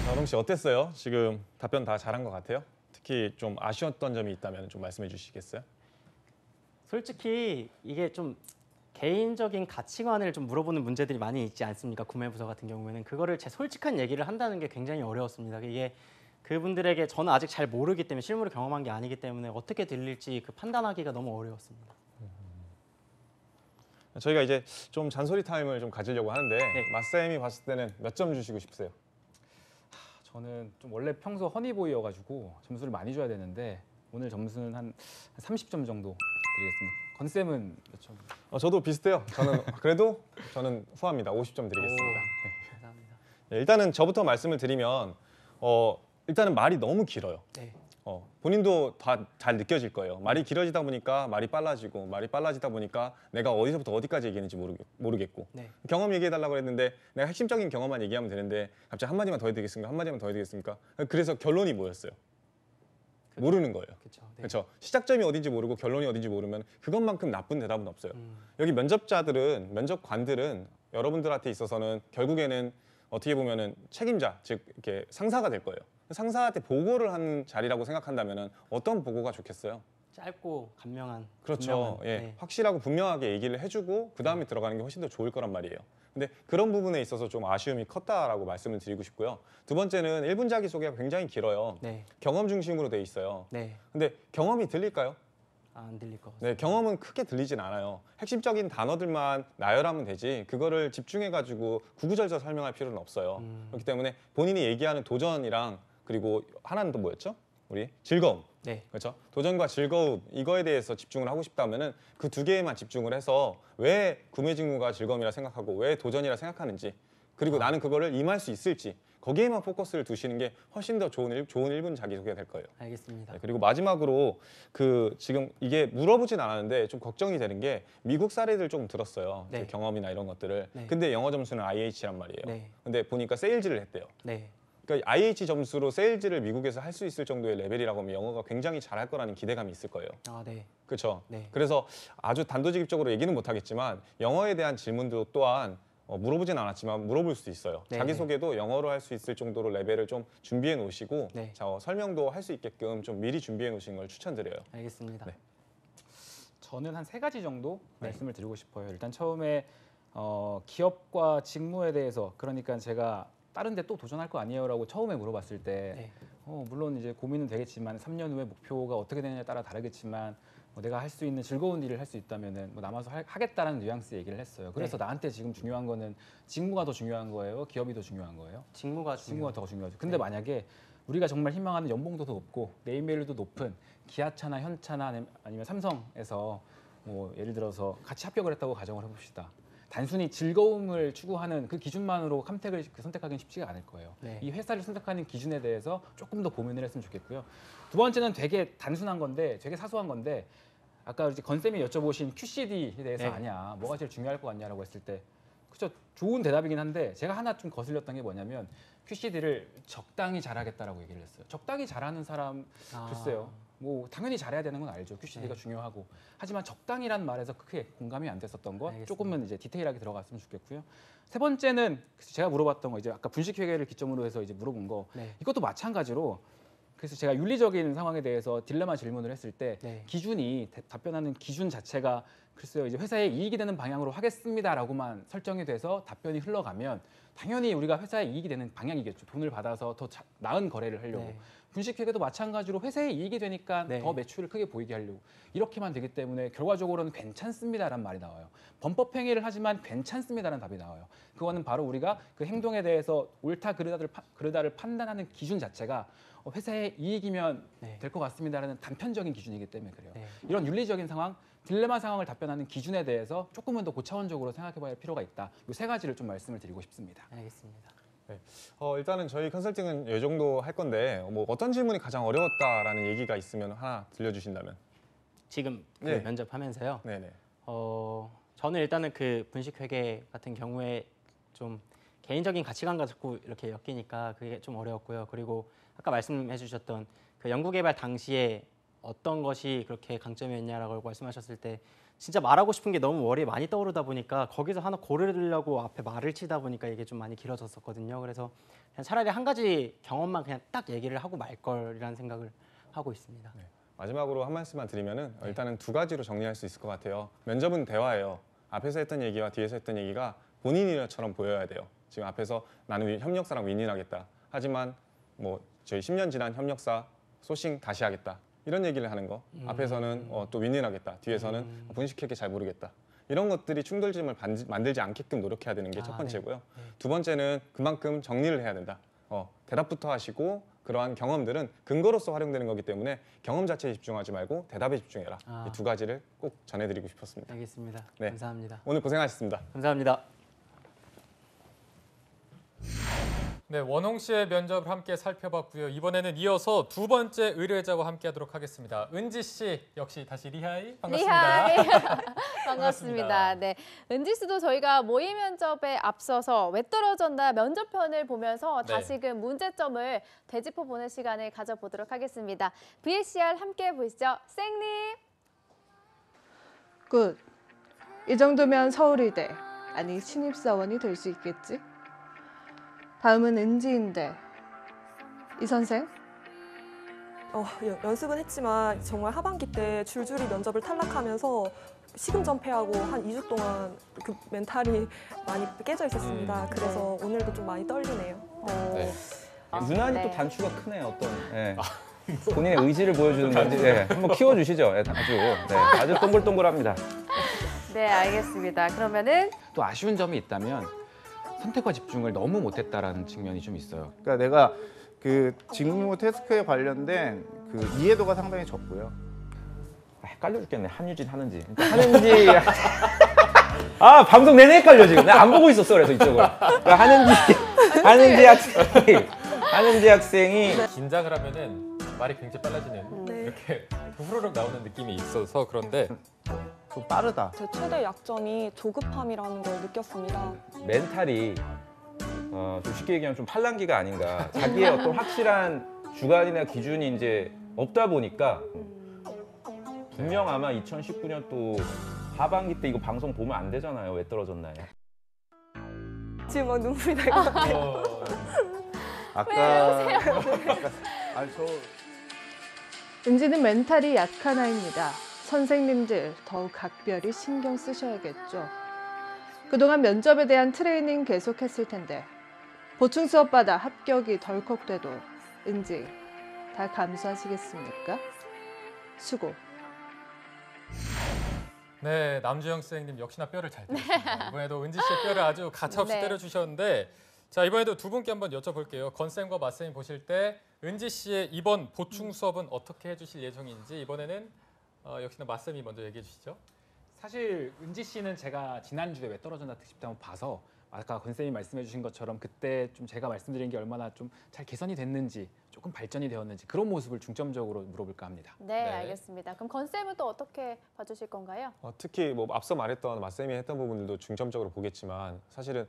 원홍 씨 어땠어요? 지금 답변 다 잘한 것 같아요? 특히 좀 아쉬웠던 점이 있다면 좀 말씀해 주시겠어요? 솔직히 이게 좀 개인적인 가치관을 좀 물어보는 문제들이 많이 있지 않습니까? 구매부서 같은 경우에는 그거를 제 솔직한 얘기를 한다는 게 굉장히 어려웠습니다. 이게 그분들에게 저는 아직 잘 모르기 때문에 실무를 경험한 게 아니기 때문에 어떻게 들릴지 그 판단하기가 너무 어려웠습니다. 저희가 이제 좀 잔소리 타임을 좀 가지려고 하는데 네. 마쌤이 봤을 때는 몇 점 주시고 싶으세요? 저는 좀 원래 평소 허니보이여가지고 점수를 많이 줘야 되는데 오늘 점수는 한 30점 정도 드리겠습니다. 건쌤은 몇 점? 저도 비슷해요. 저는 후합니다. 50점 드리겠습니다. 감사합니다. 네, 일단은 저부터 말씀을 드리면 일단은 말이 너무 길어요. 네. 본인도 다 잘 느껴질 거예요. 말이 길어지다 보니까 말이 빨라지다 보니까 내가 어디서부터 어디까지 얘기했는지 모르겠고 네. 경험 얘기해달라고 했는데 내가 핵심적인 경험만 얘기하면 되는데 갑자기 한마디만 더 해도 되겠습니까? 한마디만 더 해도 되겠습니까? 그래서 결론이 뭐였어요? 모르는 거예요. 그렇죠. 네. 그렇죠. 시작점이 어딘지 모르고 결론이 어딘지 모르면 그것만큼 나쁜 대답은 없어요. 여기 면접자들은 면접관들은 여러분들한테 있어서는 결국에는 어떻게 보면은 책임자, 즉 이렇게 상사가 될 거예요. 상사한테 보고를 하는 자리라고 생각한다면은 어떤 보고가 좋겠어요? 짧고 간명한. 그렇죠. 분명한, 예, 네. 확실하고 분명하게 얘기를 해주고 그 다음에 들어가는 게 훨씬 더 좋을 거란 말이에요. 근데 그런 부분에 있어서 좀 아쉬움이 컸다라고 말씀을 드리고 싶고요. 두 번째는 1분 자기소개가 굉장히 길어요. 네. 경험 중심으로 돼 있어요. 네. 근데 경험이 들릴까요? 안 들릴 것 같습니다. 네, 경험은 크게 들리진 않아요. 핵심적인 단어들만 나열하면 되지 그거를 집중해가지고 구구절절 설명할 필요는 없어요. 그렇기 때문에 본인이 얘기하는 도전이랑 그리고 하나는 또 뭐였죠? 우리 즐거움. 네. 그렇죠? 도전과 즐거움 이거에 대해서 집중을 하고 싶다면은 그 두 개에만 집중을 해서 왜 구매 직무가 즐거움이라 생각하고 왜 도전이라 생각하는지 그리고 나는 그거를 임할 수 있을지 거기에만 포커스를 두시는 게 훨씬 더 좋은 1분 자기소개가 될 거예요. 알겠습니다. 네, 그리고 마지막으로 그 지금 이게 물어보진 않았는데 좀 걱정이 되는 게 미국 사례들 조금 들었어요. 네. 그 경험이나 이런 것들을. 네. 근데 영어 점수는 IH란 말이에요. 네. 근데 보니까 세일즈를 했대요. 네. 그러니까 IH 점수로 세일즈를 미국에서 할 수 있을 정도의 레벨이라고 하면 영어가 굉장히 잘할 거라는 기대감이 있을 거예요. 아, 네. 그렇죠. 네. 그래서 아주 단도직입적으로 얘기는 못하겠지만 영어에 대한 질문도 또한 물어보진 않았지만 물어볼 수도 있어요. 네, 자기소개도 영어로 할 수 있을 정도로 레벨을 좀 준비해 놓으시고 네. 설명도 할 수 있게끔 좀 미리 준비해 놓으시는 걸 추천드려요. 알겠습니다. 네. 저는 한 3가지 정도 네. 말씀을 드리고 싶어요. 일단 처음에 기업과 직무에 대해서 그러니까 제가 다른 데 또 도전할 거 아니에요라고 처음에 물어봤을 때 네. 물론 이제 고민은 되겠지만 3년 후에 목표가 어떻게 되느냐에 따라 다르겠지만 내가 할 수 있는 즐거운 일을 할 수 있다면은 남아서 하겠다라는 뉘앙스 얘기를 했어요. 그래서 네. 나한테 지금 중요한 거는 직무가 더 중요한 거예요, 기업이 더 중요한 거예요? 직무가 더 중요하죠. 근데 만약에 우리가 정말 희망하는 연봉도 더 높고 네임밸류도 높은 기아차나 현차나 아니면 삼성에서 뭐 예를 들어서 같이 합격을 했다고 가정을 해봅시다. 단순히 즐거움을 추구하는 그 기준만으로 캄텍을 선택하기는 쉽지가 않을 거예요. 네. 이 회사를 선택하는 기준에 대해서 조금 더 고민을 했으면 좋겠고요. 두 번째는 되게 단순한 건데 되게 사소한 건데 아까 이제 건쌤이 여쭤보신 QCD에 대해서 네. 아냐, 뭐가 제일 중요할 것 같냐라고 했을 때 그렇죠. 좋은 대답이긴 한데 제가 하나 좀 거슬렸던 게 뭐냐면 QCD를 적당히 잘하겠다라고 얘기를 했어요. 적당히 잘하는 사람 글쎄요. 뭐 당연히 잘해야 되는 건 알죠. QCD가 네. 중요하고. 하지만 적당이란 말에서 크게 공감이 안 됐었던 거 알겠습니다. 조금은 이제 디테일하게 들어갔으면 좋겠고요. 세 번째는 제가 물어봤던 거 이제 아까 분식 회계를 기점으로 해서 이제 물어본 거 네. 이것도 마찬가지로 그래서 제가 윤리적인 상황에 대해서 딜레마 질문을 했을 때 네. 기준이 답변하는 기준 자체가 글쎄요 이제 회사에 이익이 되는 방향으로 하겠습니다라고만 설정이 돼서 답변이 흘러가면 당연히 우리가 회사에 이익이 되는 방향이겠죠. 돈을 받아서 더 나은 거래를 하려고. 네. 분식회계도 마찬가지로 회사에 이익이 되니까 네. 더 매출을 크게 보이게 하려고 이렇게만 되기 때문에 결과적으로는 괜찮습니다라는 말이 나와요. 범법 행위를 하지만 괜찮습니다라는 답이 나와요. 그거는 바로 우리가 그 행동에 대해서 옳다 그르다를 판단하는 기준 자체가 회사의 이익이면 네. 될 것 같습니다라는 단편적인 기준이기 때문에 그래요. 네. 이런 윤리적인 상황, 딜레마 상황을 답변하는 기준에 대해서 조금은 더 고차원적으로 생각해봐야 할 필요가 있다. 이 세 가지를 좀 말씀을 드리고 싶습니다. 알겠습니다. 일단은 저희 컨설팅은 이 정도 할 건데 뭐 어떤 질문이 가장 어려웠다라는 얘기가 있으면 하나 들려주신다면. 지금 그 네. 면접하면서요. 네네. 저는 일단은 그 분식회계 같은 경우에 좀 개인적인 가치관과 자꾸 이렇게 엮이니까 그게 좀 어려웠고요. 그리고 아까 말씀해주셨던 그 연구개발 당시에 어떤 것이 그렇게 강점이었냐라고 말씀하셨을 때 진짜 말하고 싶은 게 너무 머리에 많이 떠오르다 보니까 거기서 하나 고르려고 앞에 말을 치다 보니까 이게 좀 많이 길어졌었거든요. 그래서 그냥 차라리 한 가지 경험만 그냥 딱 얘기를 하고 말 걸이라는 생각을 하고 있습니다. 네. 마지막으로 한 말씀만 드리면은 일단은 두 가지로 정리할 수 있을 것 같아요. 면접은 대화예요. 앞에서 했던 얘기와 뒤에서 했던 얘기가 본인 일처럼 보여야 돼요. 지금 앞에서 나는 협력사랑 윈윈하겠다. 하지만 뭐 저희 10년 지난 협력사 소싱 다시 하겠다. 이런 얘기를 하는 거. 앞에서는 또 윈윈하겠다. 뒤에서는 분식회계 잘 모르겠다. 이런 것들이 충돌점을 만들지 않게끔 노력해야 되는 게 첫 번째고요. 네. 두 번째는 그만큼 정리를 해야 된다. 대답부터 하시고 그러한 경험들은 근거로서 활용되는 거기 때문에 경험 자체에 집중하지 말고 대답에 집중해라. 이 두 가지를 꼭 전해드리고 싶었습니다. 알겠습니다. 네. 감사합니다. 오늘 고생하셨습니다. 감사합니다. 네, 원홍 씨의 면접을 함께 살펴봤고요. 이번에는 이어서 두 번째 의뢰자와 함께하도록 하겠습니다. 은지 씨 역시 다시 리하이 반갑습니다. 리하이. 반갑습니다. 네, 은지 씨도 저희가 모의 면접에 앞서서 왜 떨어졌나 면접편을 보면서 네. 다시금 문제점을 되짚어 보는 시간을 가져보도록 하겠습니다. VCR 함께 보시죠. 쌩님. 굿. 이 정도면 서울이대, 아니 신입사원이 될 수 있겠지? 다음은 은지인데, 이 선생? 연습은 했지만 정말 하반기 때 줄줄이 면접을 탈락하면서 시금전폐하고 한 2주 동안 그 멘탈이 많이 깨져 있었습니다. 그래서 오늘도 좀 많이 떨리네요. 네. 유난히 네. 또 단추가 크네요. 어떤 본인의 의지를 보여주는 건지 한번 키워주시죠. 아주 동글동글합니다. 네, 알겠습니다. 그러면은 또 아쉬운 점이 있다면 선택과 집중을 너무 못했다라는 측면이 좀 있어요. 그러니까 내가 그 직무 태스크에 관련된 그 이해도가 상당히 적고요. 헷갈려 죽겠네. 한유진, 하는지. 하는지. 아, 방송 내내 헷갈려 지금. 내가 안 보고 있었어. 그래서 이쪽을. 그러니까 하는지 학생이 긴장을 하면은 말이 굉장히 빨라지는 이렇게 후루룩 나오는 느낌이 있어서 그런데 좀 빠르다. 제 최대 약점이 조급함이라는 걸 느꼈습니다. 멘탈이 좀 쉽게 얘기하면 좀 팔랑귀가 아닌가. 자기의 어떤 확실한 주관이나 기준이 이제 없다 보니까 분명 아마 2019년 또 하반기 때 이거 방송 보면 안 되잖아요. 왜 떨어졌나요? 지금 막 눈물이 날 것 같아요. 아까 아니 은지는 멘탈이 약한 아이입니다. 선생님들 더욱 각별히 신경 쓰셔야겠죠. 그동안 면접에 대한 트레이닝 계속했을 텐데 보충 수업 받아 합격이 덜컥돼도 은지 다 감수하시겠습니까? 수고. 네, 남주영 선생님 역시나 뼈를 잘 때렸습니다. 이번에도 은지 씨의 뼈를 아주 가차없이 네. 때려주셨는데 자 이번에도 두 분께 한번 여쭤볼게요. 건쌤과 맞쌤이 보실 때 은지 씨의 이번 보충 수업은 어떻게 해주실 예정인지 이번에는 역시나 맞쌤이 먼저 얘기해 주시죠. 사실 은지 씨는 제가 지난주에 왜 떨어졌나 특집 때 한번 봐서 아까 권쌤이 말씀해 주신 것처럼 그때 좀 제가 말씀드린 게 얼마나 좀 잘 개선이 됐는지 조금 발전이 되었는지 그런 모습을 중점적으로 물어볼까 합니다. 네, 알겠습니다. 그럼 건쌤은 또 어떻게 봐주실 건가요? 특히 뭐 앞서 말했던 맞쌤이 했던 부분들도 중점적으로 보겠지만 사실은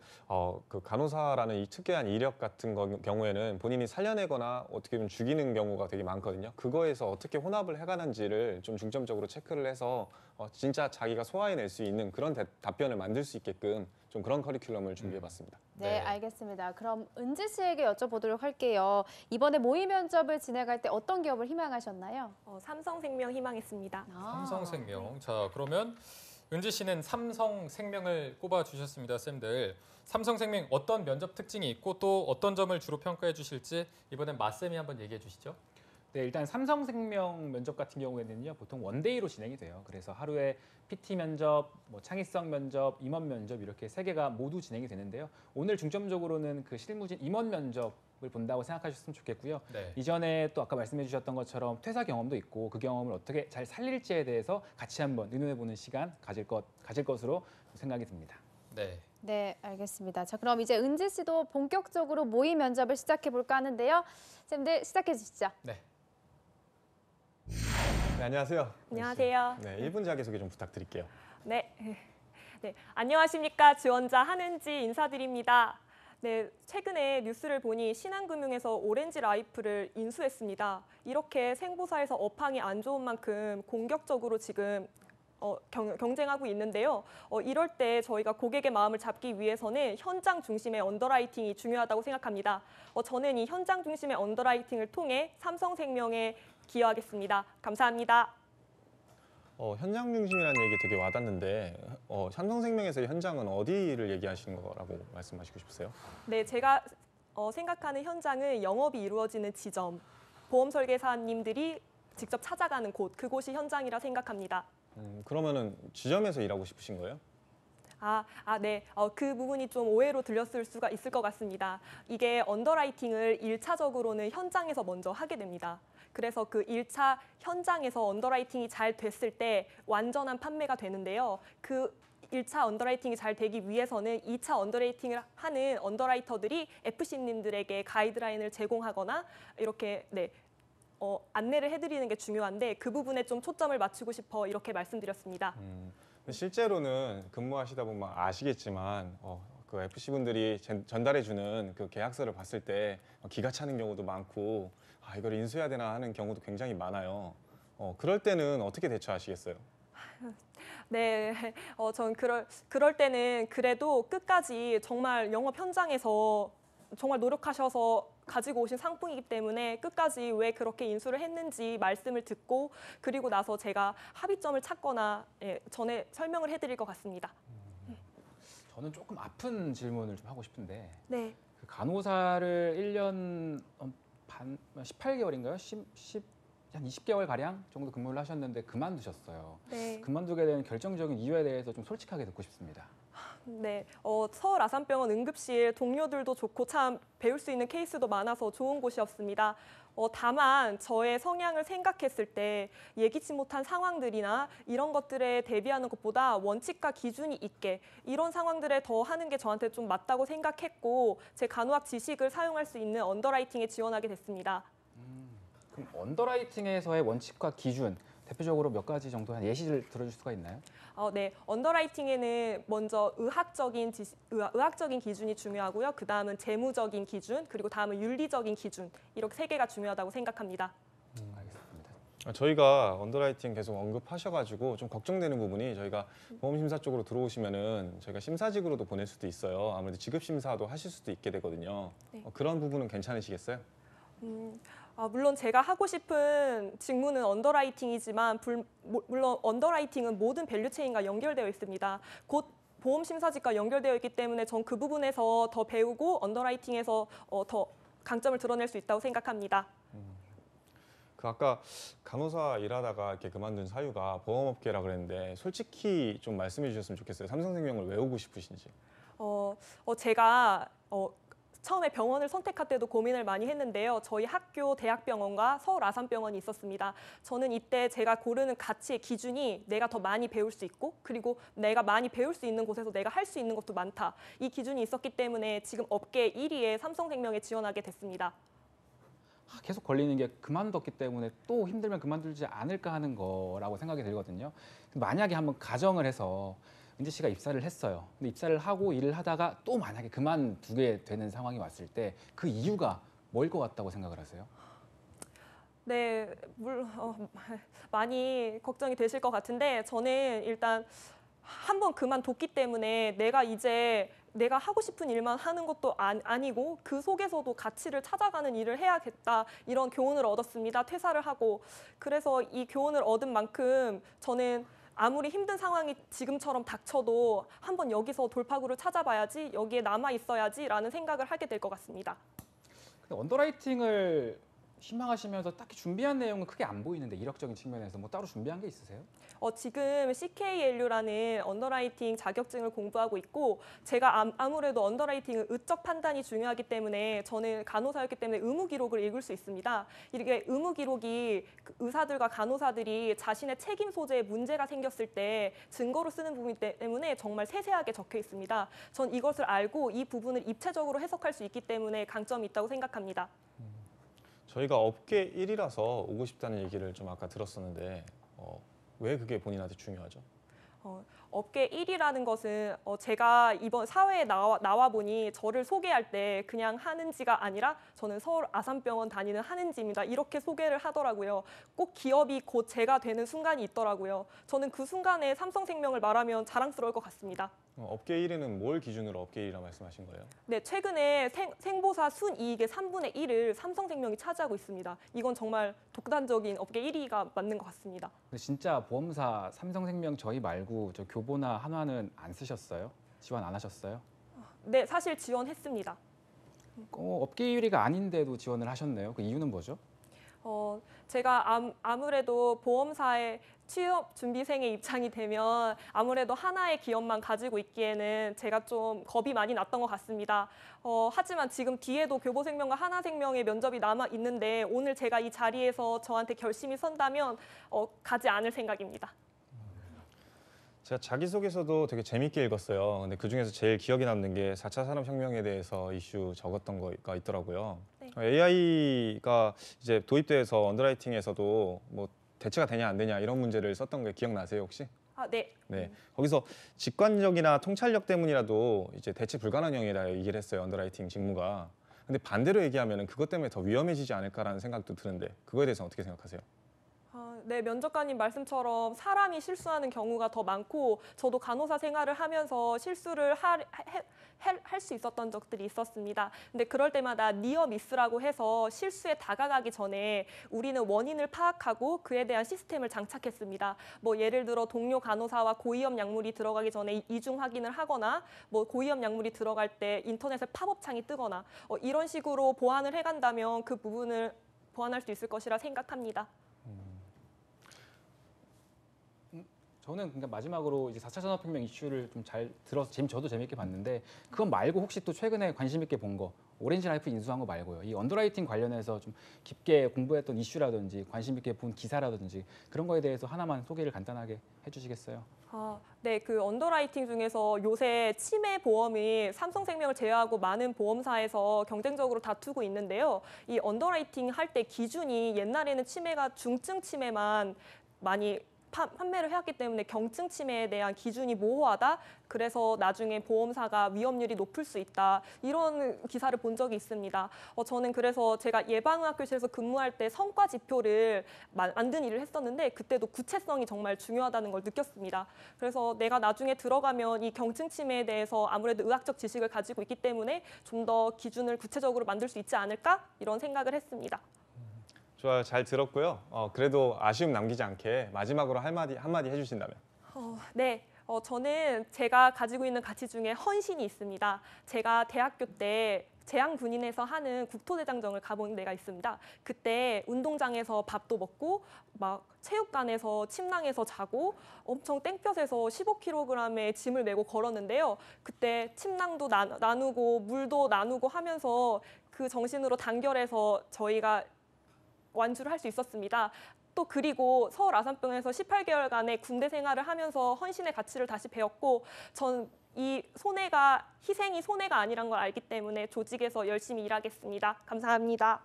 그 간호사라는 이 특이한 이력 같은 경우에는 본인이 살려내거나 어떻게 보면 죽이는 경우가 되게 많거든요. 그거에서 어떻게 혼합을 해가는지를 좀 중점적으로 체크를 해서 진짜 자기가 소화해낼 수 있는 그런 답변을 만들 수 있게끔 좀 그런 커리큘럼을 준비해봤습니다. 네, 알겠습니다. 그럼 은지 씨에게 여쭤보도록 할게요. 이번에 모의 면접을 진행할 때 어떤 기업을 희망하셨나요? 삼성생명 희망했습니다. 삼성생명. 자 그러면 은지 씨는 삼성생명을 꼽아주셨습니다, 쌤들. 삼성생명 어떤 면접 특징이 있고 또 어떤 점을 주로 평가해 주실지 이번엔 맞쌤이 한번 얘기해 주시죠. 네, 일단 삼성생명 면접 같은 경우에는요 보통 원데이로 진행이 돼요. 그래서 하루에 PT 면접, 뭐 창의성 면접, 임원 면접 이렇게 세 개가 모두 진행이 되는데요. 오늘 중점적으로는 그 실무진 임원 면접을 본다고 생각하셨으면 좋겠고요. 네. 이전에 또 아까 말씀해 주셨던 것처럼 퇴사 경험도 있고 그 경험을 어떻게 잘 살릴지에 대해서 같이 한번 의논해보는 시간 가질 것으로 생각이 듭니다. 네. 네, 알겠습니다. 자, 그럼 이제 은지 씨도 본격적으로 모의 면접을 시작해 볼까 하는데요. 쌤들 시작해 주시죠. 네. 네, 안녕하세요. 안녕하세요. 네, 1분 자기소개 좀 부탁드릴게요. 네, 안녕하십니까. 지원자 한은지 인사드립니다. 네, 최근에 뉴스를 보니 신한금융에서 오렌지 라이프를 인수했습니다. 이렇게 생보사에서 업황이 안 좋은 만큼 공격적으로 지금 경쟁하고 있는데요. 이럴 때 저희가 고객의 마음을 잡기 위해서는 현장 중심의 언더라이팅이 중요하다고 생각합니다. 저는 이 현장 중심의 언더라이팅을 통해 삼성생명에 기여하겠습니다. 감사합니다. 현장 중심이라는 얘기 되게 와닿는데 삼성생명에서의 현장은 어디를 얘기하시는 거라고 말씀하시고 싶으세요? 네, 제가 생각하는 현장은 영업이 이루어지는 지점, 보험 설계사님들이 직접 찾아가는 곳, 그곳이 현장이라 생각합니다. 그러면은 지점에서 일하고 싶으신 거예요? 네. 그 부분이 좀 오해로 들렸을 수가 있을 것 같습니다. 이게 언더라이팅을 1차적으로는 현장에서 먼저 하게 됩니다. 그래서 그 1차 현장에서 언더라이팅이 잘 됐을 때 완전한 판매가 되는데요. 그 1차 언더라이팅이 잘 되기 위해서는 2차 언더라이팅을 하는 언더라이터들이 FC님들에게 가이드라인을 제공하거나 이렇게 안내를 해드리는 게 중요한데 그 부분에 좀 초점을 맞추고 싶어 이렇게 말씀드렸습니다. 실제로는 근무하시다 보면 아시겠지만 그 FC 분들이 전달해주는 그 계약서를 봤을 때 기가 차는 경우도 많고 이걸 인수해야 되나 하는 경우도 굉장히 많아요. 그럴 때는 어떻게 대처하시겠어요? 네, 전 그럴 때는 그래도 끝까지 정말 영업 현장에서 정말 노력하셔서 가지고 오신 상품이기 때문에 끝까지 왜 그렇게 인수를 했는지 말씀을 듣고 그리고 나서 제가 합의점을 찾거나 전에 설명을 해드릴 것 같습니다. 저는 조금 아픈 질문을 좀 하고 싶은데 네. 그 간호사를 1년 반, 18개월인가요? 한 20개월 가량 정도 근무를 하셨는데 그만두셨어요. 네. 그만두게 된 결정적인 이유에 대해서 좀 솔직하게 듣고 싶습니다. 네, 서울 아산병원 응급실 동료들도 좋고 참 배울 수 있는 케이스도 많아서 좋은 곳이었습니다. 다만 저의 성향을 생각했을 때 예기치 못한 상황들이나 이런 것들에 대비하는 것보다 원칙과 기준이 있게 이런 상황들에 더 하는 게 저한테 좀 맞다고 생각했고 제 간호학 지식을 사용할 수 있는 언더라이팅에 지원하게 됐습니다. 그럼 언더라이팅에서의 원칙과 기준 대표적으로 몇 가지 정도 한 예시를 들어줄 수가 있나요? 네, 언더라이팅에는 먼저 의학적인 기준이 중요하고요. 그 다음은 재무적인 기준, 그리고 다음은 윤리적인 기준 이렇게 3개가 중요하다고 생각합니다. 알겠습니다. 저희가 언더라이팅 계속 언급하셔가지고 좀 걱정되는 부분이 저희가 보험심사 쪽으로 들어오시면은 저희가 심사직으로도 보낼 수도 있어요. 아무래도 지급심사도 하실 수도 있게 되거든요. 네. 그런 부분은 괜찮으시겠어요? 물론 제가 하고 싶은 직무는 언더라이팅이지만 물론 언더라이팅은 모든 밸류체인과 연결되어 있습니다. 곧 보험심사직과 연결되어 있기 때문에 전 그 부분에서 더 배우고 언더라이팅에서 더 강점을 드러낼 수 있다고 생각합니다. 그 아까 간호사 일하다가 이렇게 그만둔 사유가 보험업계라 그랬는데 솔직히 좀 말씀해 주셨으면 좋겠어요. 삼성생명을 왜 오고 싶으신지. 제가 처음에 병원을 선택할 때도 고민을 많이 했는데요. 저희 학교 대학병원과 서울 아산병원이 있었습니다. 저는 이때 제가 고르는 가치의 기준이 내가 더 많이 배울 수 있고 그리고 내가 많이 배울 수 있는 곳에서 내가 할 수 있는 것도 많다. 이 기준이 있었기 때문에 지금 업계 1위의 삼성생명에 지원하게 됐습니다. 계속 걸리는 게 그만뒀기 때문에 또 힘들면 그만두지 않을까 하는 거라고 생각이 들거든요. 만약에 한번 가정을 해서 은지 씨가 입사를 했어요. 근데 입사를 하고 일을 하다가 또 만약에 그만두게 되는 상황이 왔을 때 그 이유가 뭘 것 같다고 생각을 하세요? 네, 많이 걱정이 되실 것 같은데 저는 일단 한번 그만뒀기 때문에 내가 하고 싶은 일만 하는 것도 아니고 그 속에서도 가치를 찾아가는 일을 해야겠다 이런 교훈을 얻었습니다. 퇴사를 하고 그래서 이 교훈을 얻은 만큼 저는 아무리 힘든 상황이 지금처럼 닥쳐도 한번 여기서 돌파구를 찾아봐야지 여기에 남아 있어야지라는 생각을 하게 될 것 같습니다. 근데 언더라이팅을 희망하시면서 딱히 준비한 내용은 크게 안 보이는데 이력적인 측면에서 뭐 따로 준비한 게 있으세요? 지금 CKLU라는 언더라이팅 자격증을 공부하고 있고 제가 아무래도 언더라이팅은 의적 판단이 중요하기 때문에 저는 간호사였기 때문에 의무 기록을 읽을 수 있습니다. 이렇게 의무 기록이 의사들과 간호사들이 자신의 책임 소재에 문제가 생겼을 때 증거로 쓰는 부분 때문에 정말 세세하게 적혀 있습니다. 전 이것을 알고 이 부분을 입체적으로 해석할 수 있기 때문에 강점이 있다고 생각합니다. 저희가 업계 1위라서 오고 싶다는 얘기를 좀 아까 들었었는데 왜 그게 본인한테 중요하죠? 업계 1위라는 것은 제가 이번 사회에 나와 보니 저를 소개할 때 그냥 하는지가 아니라 저는 서울 아산병원 다니는 하는지입니다. 이렇게 소개를 하더라고요. 꼭 기업이 곧 제가 되는 순간이 있더라고요. 저는 그 순간에 삼성생명을 말하면 자랑스러울 것 같습니다. 업계 1위는 뭘 기준으로 업계 1위라 말씀하신 거예요? 네, 최근에 생보사 순이익의 3분의 1을 삼성생명이 차지하고 있습니다. 이건 정말 독단적인 업계 1위가 맞는 것 같습니다. 근데 진짜 보험사 삼성생명 저희 말고 저 교보나 한화는 안 쓰셨어요? 지원 안 하셨어요? 네, 사실 지원했습니다. 업계 1위가 아닌데도 지원을 하셨네요. 그 이유는 뭐죠? 제가 아무래도 보험사의 취업 준비생의 입장이 되면 아무래도 하나의 기업만 가지고 있기에는 제가 좀 겁이 많이 났던 것 같습니다. 하지만 지금 뒤에도 교보생명과 하나생명의 면접이 남아 있는데 오늘 제가 이 자리에서 저한테 결심이 선다면 가지 않을 생각입니다. 제가 자기소개서도 되게 재밌게 읽었어요. 근데 그중에서 제일 기억에 남는 게 4차 산업혁명에 대해서 이슈 적었던 거가 있더라고요. 네. AI가 이제 도입돼서 언더라이팅에서도 뭐 대체가 되냐 안 되냐 이런 문제를 썼던 게 기억나세요 혹시? 아, 네. 네. 거기서 직관력이나 통찰력 때문이라도 이제 대체 불가능형이라 얘기를 했어요. 언더라이팅 직무가. 근데 반대로 얘기하면 그것 때문에 더 위험해지지 않을까라는 생각도 드는데 그거에 대해서 어떻게 생각하세요? 네, 면접관님 말씀처럼 사람이 실수하는 경우가 더 많고 저도 간호사 생활을 하면서 실수를 할 수 있었던 적들이 있었습니다. 근데 그럴 때마다 니어 미스라고 해서 실수에 다가가기 전에 우리는 원인을 파악하고 그에 대한 시스템을 장착했습니다. 뭐 예를 들어 동료 간호사와 고위험 약물이 들어가기 전에 이중 확인을 하거나 뭐 고위험 약물이 들어갈 때 인터넷에 팝업 창이 뜨거나 이런 식으로 보완을 해간다면 그 부분을 보완할 수 있을 것이라 생각합니다. 저는 그러니까 마지막으로 이제 4차 산업혁명 이슈를 좀 잘 들어서 저도 재밌게 봤는데 그건 말고 혹시 또 최근에 관심 있게 본 거 오렌지 라이프 인수한 거 말고요. 이 언더라이팅 관련해서 좀 깊게 공부했던 이슈라든지 관심 있게 본 기사라든지 그런 거에 대해서 하나만 소개를 간단하게 해주시겠어요? 네, 그 언더라이팅 중에서 요새 치매 보험이 삼성생명을 제외하고 많은 보험사에서 경쟁적으로 다투고 있는데요. 이 언더라이팅 할 때 기준이 옛날에는 치매가 중증 치매만 많이 판매를 해왔기 때문에 경증 치매에 대한 기준이 모호하다. 그래서 나중에 보험사가 위험률이 높을 수 있다. 이런 기사를 본 적이 있습니다. 저는 그래서 제가 예방의학교실에서 근무할 때 성과 지표를 만든 일을 했었는데 그때도 구체성이 정말 중요하다는 걸 느꼈습니다. 그래서 내가 나중에 들어가면 이 경증 치매에 대해서 아무래도 의학적 지식을 가지고 있기 때문에 좀 더 기준을 구체적으로 만들 수 있지 않을까? 이런 생각을 했습니다. 좋아요. 잘 들었고요. 그래도 아쉬움 남기지 않게 마지막으로 한마디 해주신다면. 네. 저는 제가 가지고 있는 가치 중에 헌신이 있습니다. 제가 대학교 때 재향군인에서 하는 국토대장정을 가본 데가 있습니다. 그때 운동장에서 밥도 먹고 막 체육관에서 침낭에서 자고 엄청 땡볕에서 15kg의 짐을 메고 걸었는데요. 그때 침낭도 나누고 물도 나누고 하면서 그 정신으로 단결해서 저희가 완주를 할 수 있었습니다. 또 그리고 서울 아산병원에서 18개월간의 군대 생활을 하면서 헌신의 가치를 다시 배웠고 전 이 희생이 손해가 아니란 걸 알기 때문에 조직에서 열심히 일하겠습니다. 감사합니다.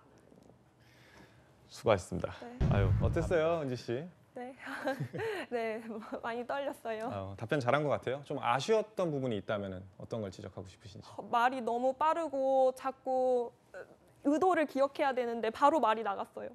수고하셨습니다. 네. 아유, 어땠어요, 은지 씨? 네, 네, 많이 떨렸어요. 답변 잘한 것 같아요. 좀 아쉬웠던 부분이 있다면 어떤 걸 지적하고 싶으신지. 말이 너무 빠르고 자꾸 의도를 기억해야 되는데 바로 말이 나갔어요.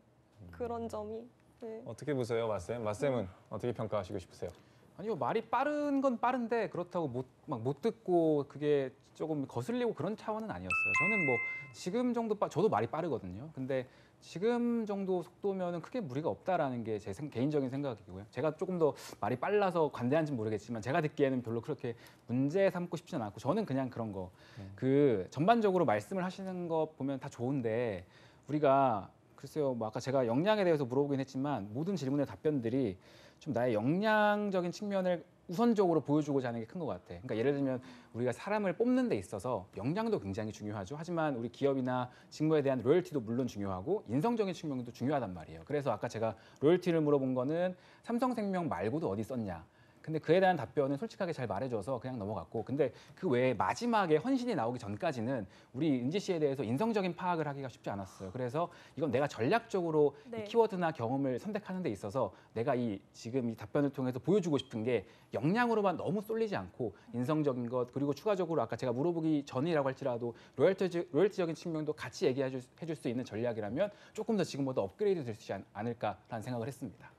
그런 점이. 네. 어떻게 보세요, 마쌤? 마쌤은 어떻게 평가하시고 싶으세요? 아니요, 말이 빠른 건 빠른데 그렇다고 못 듣고 그게 조금 거슬리고 그런 차원은 아니었어요. 저는 뭐 지금 정도 저도 말이 빠르거든요. 근데 지금 정도 속도면은 크게 무리가 없다라는 게 제 개인적인 생각이고요. 제가 조금 더 말이 빨라서 관대한지는 모르겠지만 제가 듣기에는 별로 그렇게 문제 삼고 싶지는 않고 저는 그냥 그런 거 그 전반적으로 말씀을 하시는 거 보면 다 좋은데 우리가 글쎄요, 뭐 아까 제가 역량에 대해서 물어보긴 했지만 모든 질문의 답변들이 좀 나의 역량적인 측면을 우선적으로 보여주고자 하는 게 큰 것 같아. 그러니까 예를 들면 우리가 사람을 뽑는 데 있어서 역량도 굉장히 중요하죠. 하지만 우리 기업이나 직무에 대한 로열티도 물론 중요하고 인성적인 측면도 중요하단 말이에요. 그래서 아까 제가 로열티를 물어본 거는 삼성생명 말고도 어디 썼냐. 근데 그에 대한 답변은 솔직하게 잘 말해줘서 그냥 넘어갔고 근데 그 외에 마지막에 헌신이 나오기 전까지는 우리 은지 씨에 대해서 인성적인 파악을 하기가 쉽지 않았어요. 그래서 이건 내가 전략적으로 네. 이 키워드나 경험을 선택하는 데 있어서 내가 지금 이 답변을 통해서 보여주고 싶은 게 역량으로만 너무 쏠리지 않고 인성적인 것 그리고 추가적으로 아까 제가 물어보기 전이라고 할지라도 로열티적인 측면도 같이 얘기해 줄 수 있는 전략이라면 조금 더 지금보다 업그레이드 될 수 있지 않을까라는 생각을 했습니다.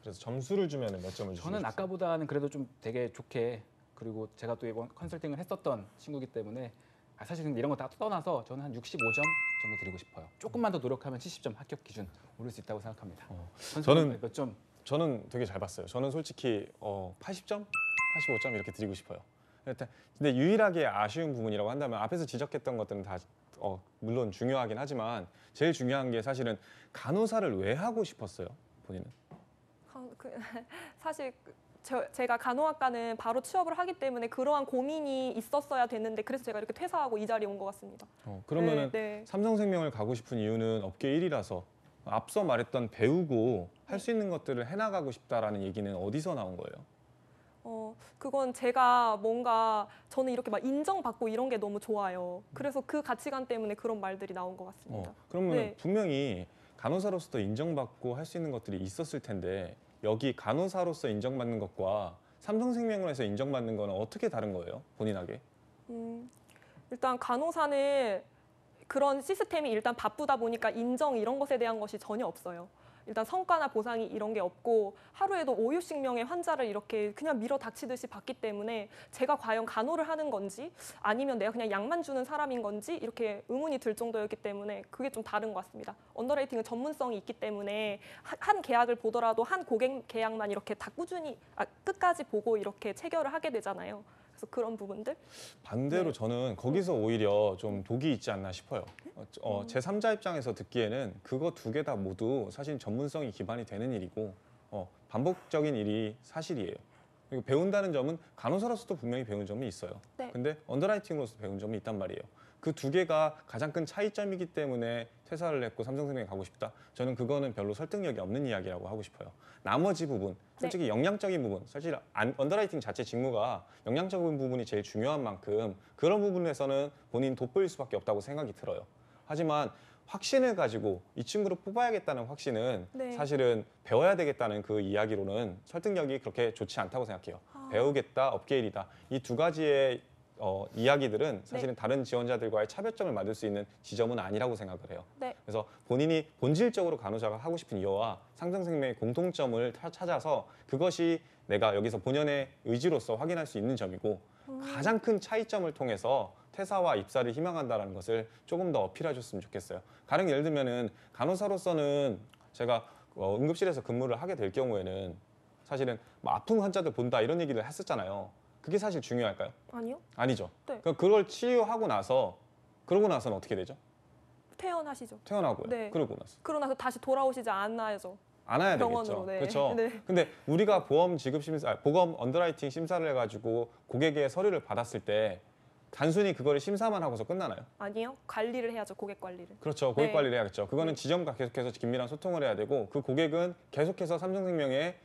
그래서 점수를 주면 몇 점을 주시죠? 저는 아까보다는 그래도 좀 되게 좋게 그리고 제가 또 이번 컨설팅을 했었던 친구이기 때문에 사실 이런 거 다 떠나서 저는 한 65점 정도 드리고 싶어요. 조금만 더 노력하면 70점 합격 기준 오를 수 있다고 생각합니다. 저는 몇 점? 저는 되게 잘 봤어요. 저는 솔직히 80점, 85점 이렇게 드리고 싶어요. 근데 유일하게 아쉬운 부분이라고 한다면 앞에서 지적했던 것들은 다 물론 중요하긴 하지만 제일 중요한 게 사실은 간호사를 왜 하고 싶었어요, 본인은? 사실 제가 간호학과는 바로 취업을 하기 때문에 그러한 고민이 있었어야 됐는데 그래서 제가 이렇게 퇴사하고 이 자리에 온 것 같습니다. 그러면은 네. 삼성생명을 가고 싶은 이유는 업계 1위라서 앞서 말했던 배우고 할 수 있는 것들을 해나가고 싶다라는 얘기는 어디서 나온 거예요? 그건 제가 뭔가 저는 이렇게 막 인정받고 이런 게 너무 좋아요. 그래서 그 가치관 때문에 그런 말들이 나온 것 같습니다. 그러면 네. 분명히 간호사로서 인정받고 할 수 있는 것들이 있었을 텐데 여기 간호사로서 인정받는 것과 삼성생명으로서 인정받는 거는 어떻게 다른 거예요? 본인에게? 일단 간호사는 그런 시스템이 일단 바쁘다 보니까 인정 이런 것에 대한 것이 전혀 없어요. 일단 성과나 보상이 이런 게 없고 하루에도 5, 60명의 환자를 이렇게 그냥 밀어 닥치듯이 받기 때문에 제가 과연 간호를 하는 건지 아니면 내가 그냥 약만 주는 사람인 건지 이렇게 의문이 들 정도였기 때문에 그게 좀 다른 것 같습니다. 언더라이팅은 전문성이 있기 때문에 한 계약을 보더라도 한 고객 계약만 이렇게 다 꾸준히 끝까지 보고 이렇게 체결을 하게 되잖아요. 그래서 그런 부분들. 반대로 저는 거기서 오히려 좀 독이 있지 않나 싶어요. 제3자 입장에서 듣기에는 그거 두 개 다 모두 사실 전문성이 기반이 되는 일이고 반복적인 일이 사실이에요. 그리고 배운다는 점은 간호사로서도 분명히 배운 점이 있어요. 네. 근데 언더라이팅으로서 배운 점이 있단 말이에요. 그 두 개가 가장 큰 차이점이기 때문에 퇴사를 했고 삼성생명에 가고 싶다. 저는 그거는 별로 설득력이 없는 이야기라고 하고 싶어요. 나머지 부분, 솔직히 영양적인 부분, 사실 언더라이팅 자체 직무가 영양적인 부분이 제일 중요한 만큼 그런 부분에서는 본인 돋보일 수밖에 없다고 생각이 들어요. 하지만 확신을 가지고 이 친구를 뽑아야겠다는 확신은 사실은 배워야 되겠다는 그 이야기로는 설득력이 그렇게 좋지 않다고 생각해요. 배우겠다, 업계일이다. 이 두 가지의 이야기들은 사실은 다른 지원자들과의 차별점을 만들 수 있는 지점은 아니라고 생각을 해요. 그래서 본인이 본질적으로 간호사가 하고 싶은 이유와 삼성생명의 공통점을 찾아서 그것이 내가 여기서 본연의 의지로서 확인할 수 있는 점이고 가장 큰 차이점을 통해서 퇴사와 입사를 희망한다는 것을 조금 더 어필해 줬으면 좋겠어요. 가령 예를 들면은 간호사로서는 제가 응급실에서 근무를 하게 될 경우에는 사실은 뭐 아픈 환자들 본다 이런 얘기를 했었잖아요. 그게 사실 중요할까요? 아니요. 아니죠. 네. 그걸 치유하고 나서 그러고 나서는 어떻게 되죠? 퇴원하시죠. 퇴원하고요. 네. 그러고 나서. 그러고 나서 다시 돌아오시지 않아야죠. 안아야 병원으로, 되겠죠. 네. 그렇죠. 네. 근데 우리가 보험 지급 심사, 보험 언더라이팅 심사를 해가지고 고객의 서류를 받았을 때 단순히 그거를 심사만 하고서 끝나나요? 아니요. 관리를 해야죠. 고객 관리를. 그렇죠. 고객 관리를 해야겠죠. 그거는 지점과 계속해서 긴밀한 소통을 해야 되고 그 고객은 계속해서 삼성생명에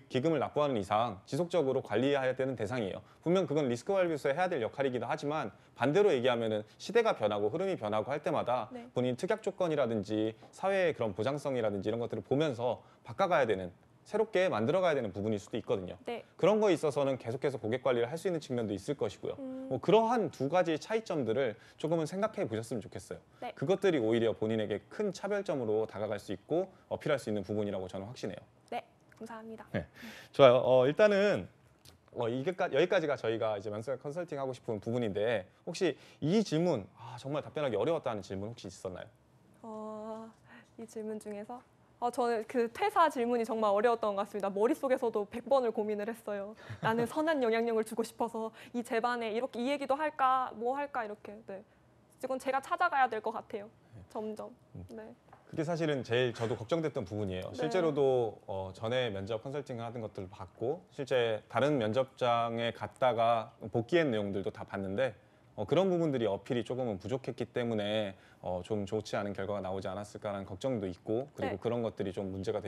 기금을 납부하는 이상 지속적으로 관리해야 되는 대상이에요. 분명 그건 리스크 관리에서 해야 될 역할이기도 하지만 반대로 얘기하면은 시대가 변하고 흐름이 변하고 할 때마다 본인 특약 조건이라든지 사회의 그런 보장성이라든지 이런 것들을 보면서 바꿔가야 되는 새롭게 만들어가야 되는 부분일 수도 있거든요. 그런 거에 있어서는 계속해서 고객 관리를 할 수 있는 측면도 있을 것이고요. 뭐 그러한 두 가지 차이점들을 조금은 생각해 보셨으면 좋겠어요. 그것들이 오히려 본인에게 큰 차별점으로 다가갈 수 있고 어필할 수 있는 부분이라고 저는 확신해요. 네, 감사합니다. 네, 좋아요. 일단은 여기까지가 저희가 이제 면접 컨설팅 하고 싶은 부분인데 혹시 이 질문 정말 답변하기 어려웠다는 질문 혹시 있었나요? 이 질문 중에서 저는 그 퇴사 질문이 정말 어려웠던 것 같습니다. 머릿속에서도 100번을 고민을 했어요. 나는 선한 영향력을 주고 싶어서 이 제반에 이렇게 이 얘기도 할까 뭐 할까 이렇게. 네. 이건 제가 찾아가야 될 것 같아요. 점점. 네. 그게 사실은 제일 저도 걱정됐던 부분이에요. 실제로도 전에 면접 컨설팅을 하던 것들을 봤고 실제 다른 면접장에 갔다가 복귀한 내용들도 다 봤는데 그런 부분들이 어필이 조금은 부족했기 때문에 좀 좋지 않은 결과가 나오지 않았을까라는 걱정도 있고 그리고 그런 것들이 좀 문제가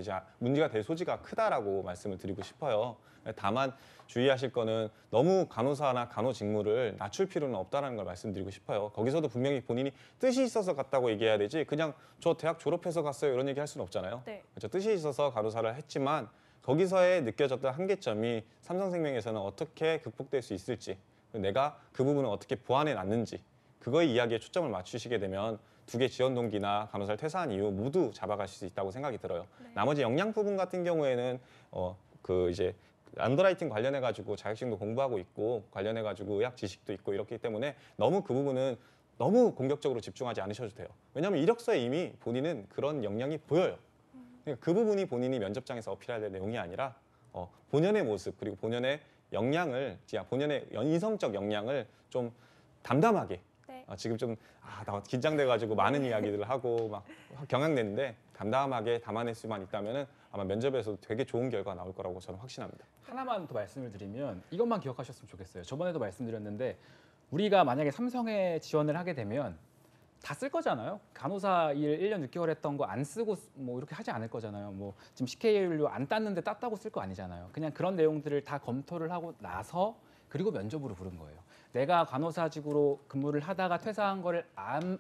될 소지가 크다라고 말씀을 드리고 싶어요. 다만 주의하실 거는 너무 간호사나 간호 직무를 낮출 필요는 없다는 걸 말씀드리고 싶어요. 거기서도 분명히 본인이 뜻이 있어서 갔다고 얘기해야 되지 그냥 저 대학 졸업해서 갔어요 이런 얘기 할 수는 없잖아요. 그렇죠? 뜻이 있어서 간호사를 했지만 거기서의 느껴졌던 한계점이 삼성생명에서는 어떻게 극복될 수 있을지 내가 그 부분을 어떻게 보완해 놨는지 그거의 이야기에 초점을 맞추시게 되면 두 개 지원 동기나 간호사를 퇴사한 이후 모두 잡아가실 수 있다고 생각이 들어요. 나머지 역량 부분 같은 경우에는 이제 언더라이팅 관련해 가지고 자격증도 공부하고 있고 관련해 가지고 의학 지식도 있고 이렇기 때문에 너무 그 부분은 너무 공격적으로 집중하지 않으셔도 돼요. 왜냐하면 이력서에 이미 본인은 그런 역량이 보여요. 그러니까 그 부분이 본인이 면접장에서 어필해야 될 내용이 아니라 본연의 모습 그리고 본연의 역량을 본연의 이성적 역량을 좀 담담하게 지금 좀 나 긴장돼가지고 많은 이야기들을 하고 막 경향냈는데 담담하게 담아낼 수만 있다면은 아마 면접에서도 되게 좋은 결과가 나올 거라고 저는 확신합니다. 하나만 더 말씀을 드리면 이것만 기억하셨으면 좋겠어요. 저번에도 말씀드렸는데 우리가 만약에 삼성에 지원을 하게 되면 다 쓸 거잖아요. 간호사 일 1년 6개월 했던 거 안 쓰고 뭐 이렇게 하지 않을 거잖아요. 뭐 지금 CK연료 안 땄는데 땄다고 쓸 거 아니잖아요. 그냥 그런 내용들을 다 검토를 하고 나서 그리고 면접으로 부른 거예요. 내가 간호사직으로 근무를 하다가 퇴사한 거를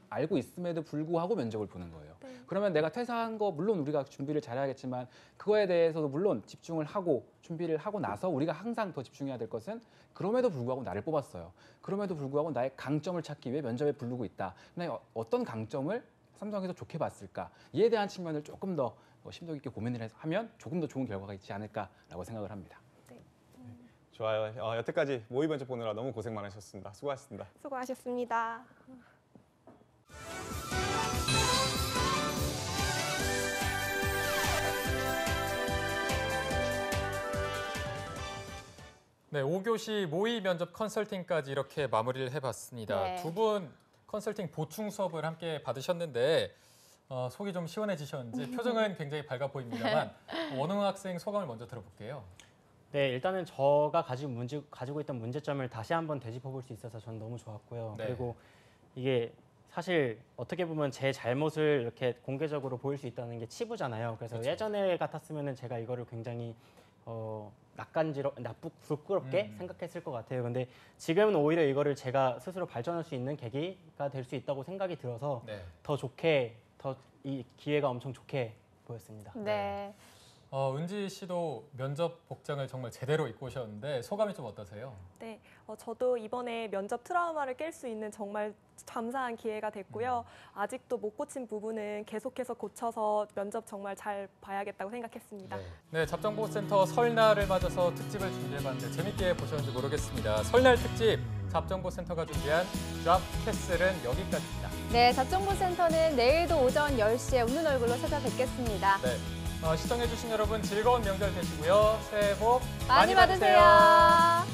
알고 있음에도 불구하고 면접을 보는 거예요. 네. 그러면 내가 퇴사한 거 물론 우리가 준비를 잘해야겠지만 그거에 대해서도 물론 집중을 하고 준비를 하고 나서 우리가 항상 더 집중해야 될 것은 그럼에도 불구하고 나를 뽑았어요. 그럼에도 불구하고 나의 강점을 찾기 위해 면접에 부르고 있다. 나의 어떤 강점을 삼성에서 좋게 봤을까? 이에 대한 측면을 조금 더 심도 깊게 고민을 하면 조금 더 좋은 결과가 있지 않을까라고 생각을 합니다. 좋아요. 여태까지 모의 면접 보느라 너무 고생 많으셨습니다. 수고하셨습니다. 수고하셨습니다. 네, 5교시 모의 면접 컨설팅까지 이렇게 마무리를 해봤습니다. 네. 두 분 컨설팅 보충 수업을 함께 받으셨는데 속이 좀 시원해지셨는지 표정은 굉장히 밝아 보입니다만 원흥 학생 소감을 먼저 들어볼게요. 네, 일단은 저가 가지고 있던 문제점을 다시 한번 되짚어볼 수 있어서 저는 너무 좋았고요. 네. 그리고 이게 사실 어떻게 보면 제 잘못을 이렇게 공개적으로 보일 수 있다는 게 치부잖아요. 그래서 그쵸. 예전에 같았으면은 제가 이거를 굉장히 부끄럽게 생각했을 것 같아요. 근데 지금은 오히려 이거를 제가 스스로 발전할 수 있는 계기가 될 수 있다고 생각이 들어서 네. 더 좋게, 더 이 기회가 엄청 좋게 보였습니다. 네. 은지 씨도 면접 복장을 정말 제대로 입고 오셨는데 소감이 좀 어떠세요? 네, 저도 이번에 면접 트라우마를 깰 수 있는 정말 감사한 기회가 됐고요. 아직도 못 고친 부분은 계속해서 고쳐서 면접 정말 잘 봐야겠다고 생각했습니다. 네, 잡정보센터 설날을 맞아서 특집을 준비해봤는데 재밌게 보셨는지 모르겠습니다. 설날 특집 잡정보센터가 준비한 드랍 캐슬은 여기까지입니다. 네, 잡정보센터는 내일도 오전 10시에 웃는 얼굴로 찾아뵙겠습니다. 네, 시청해주신 여러분 즐거운 명절 되시고요. 새해 복 많이 받으세요.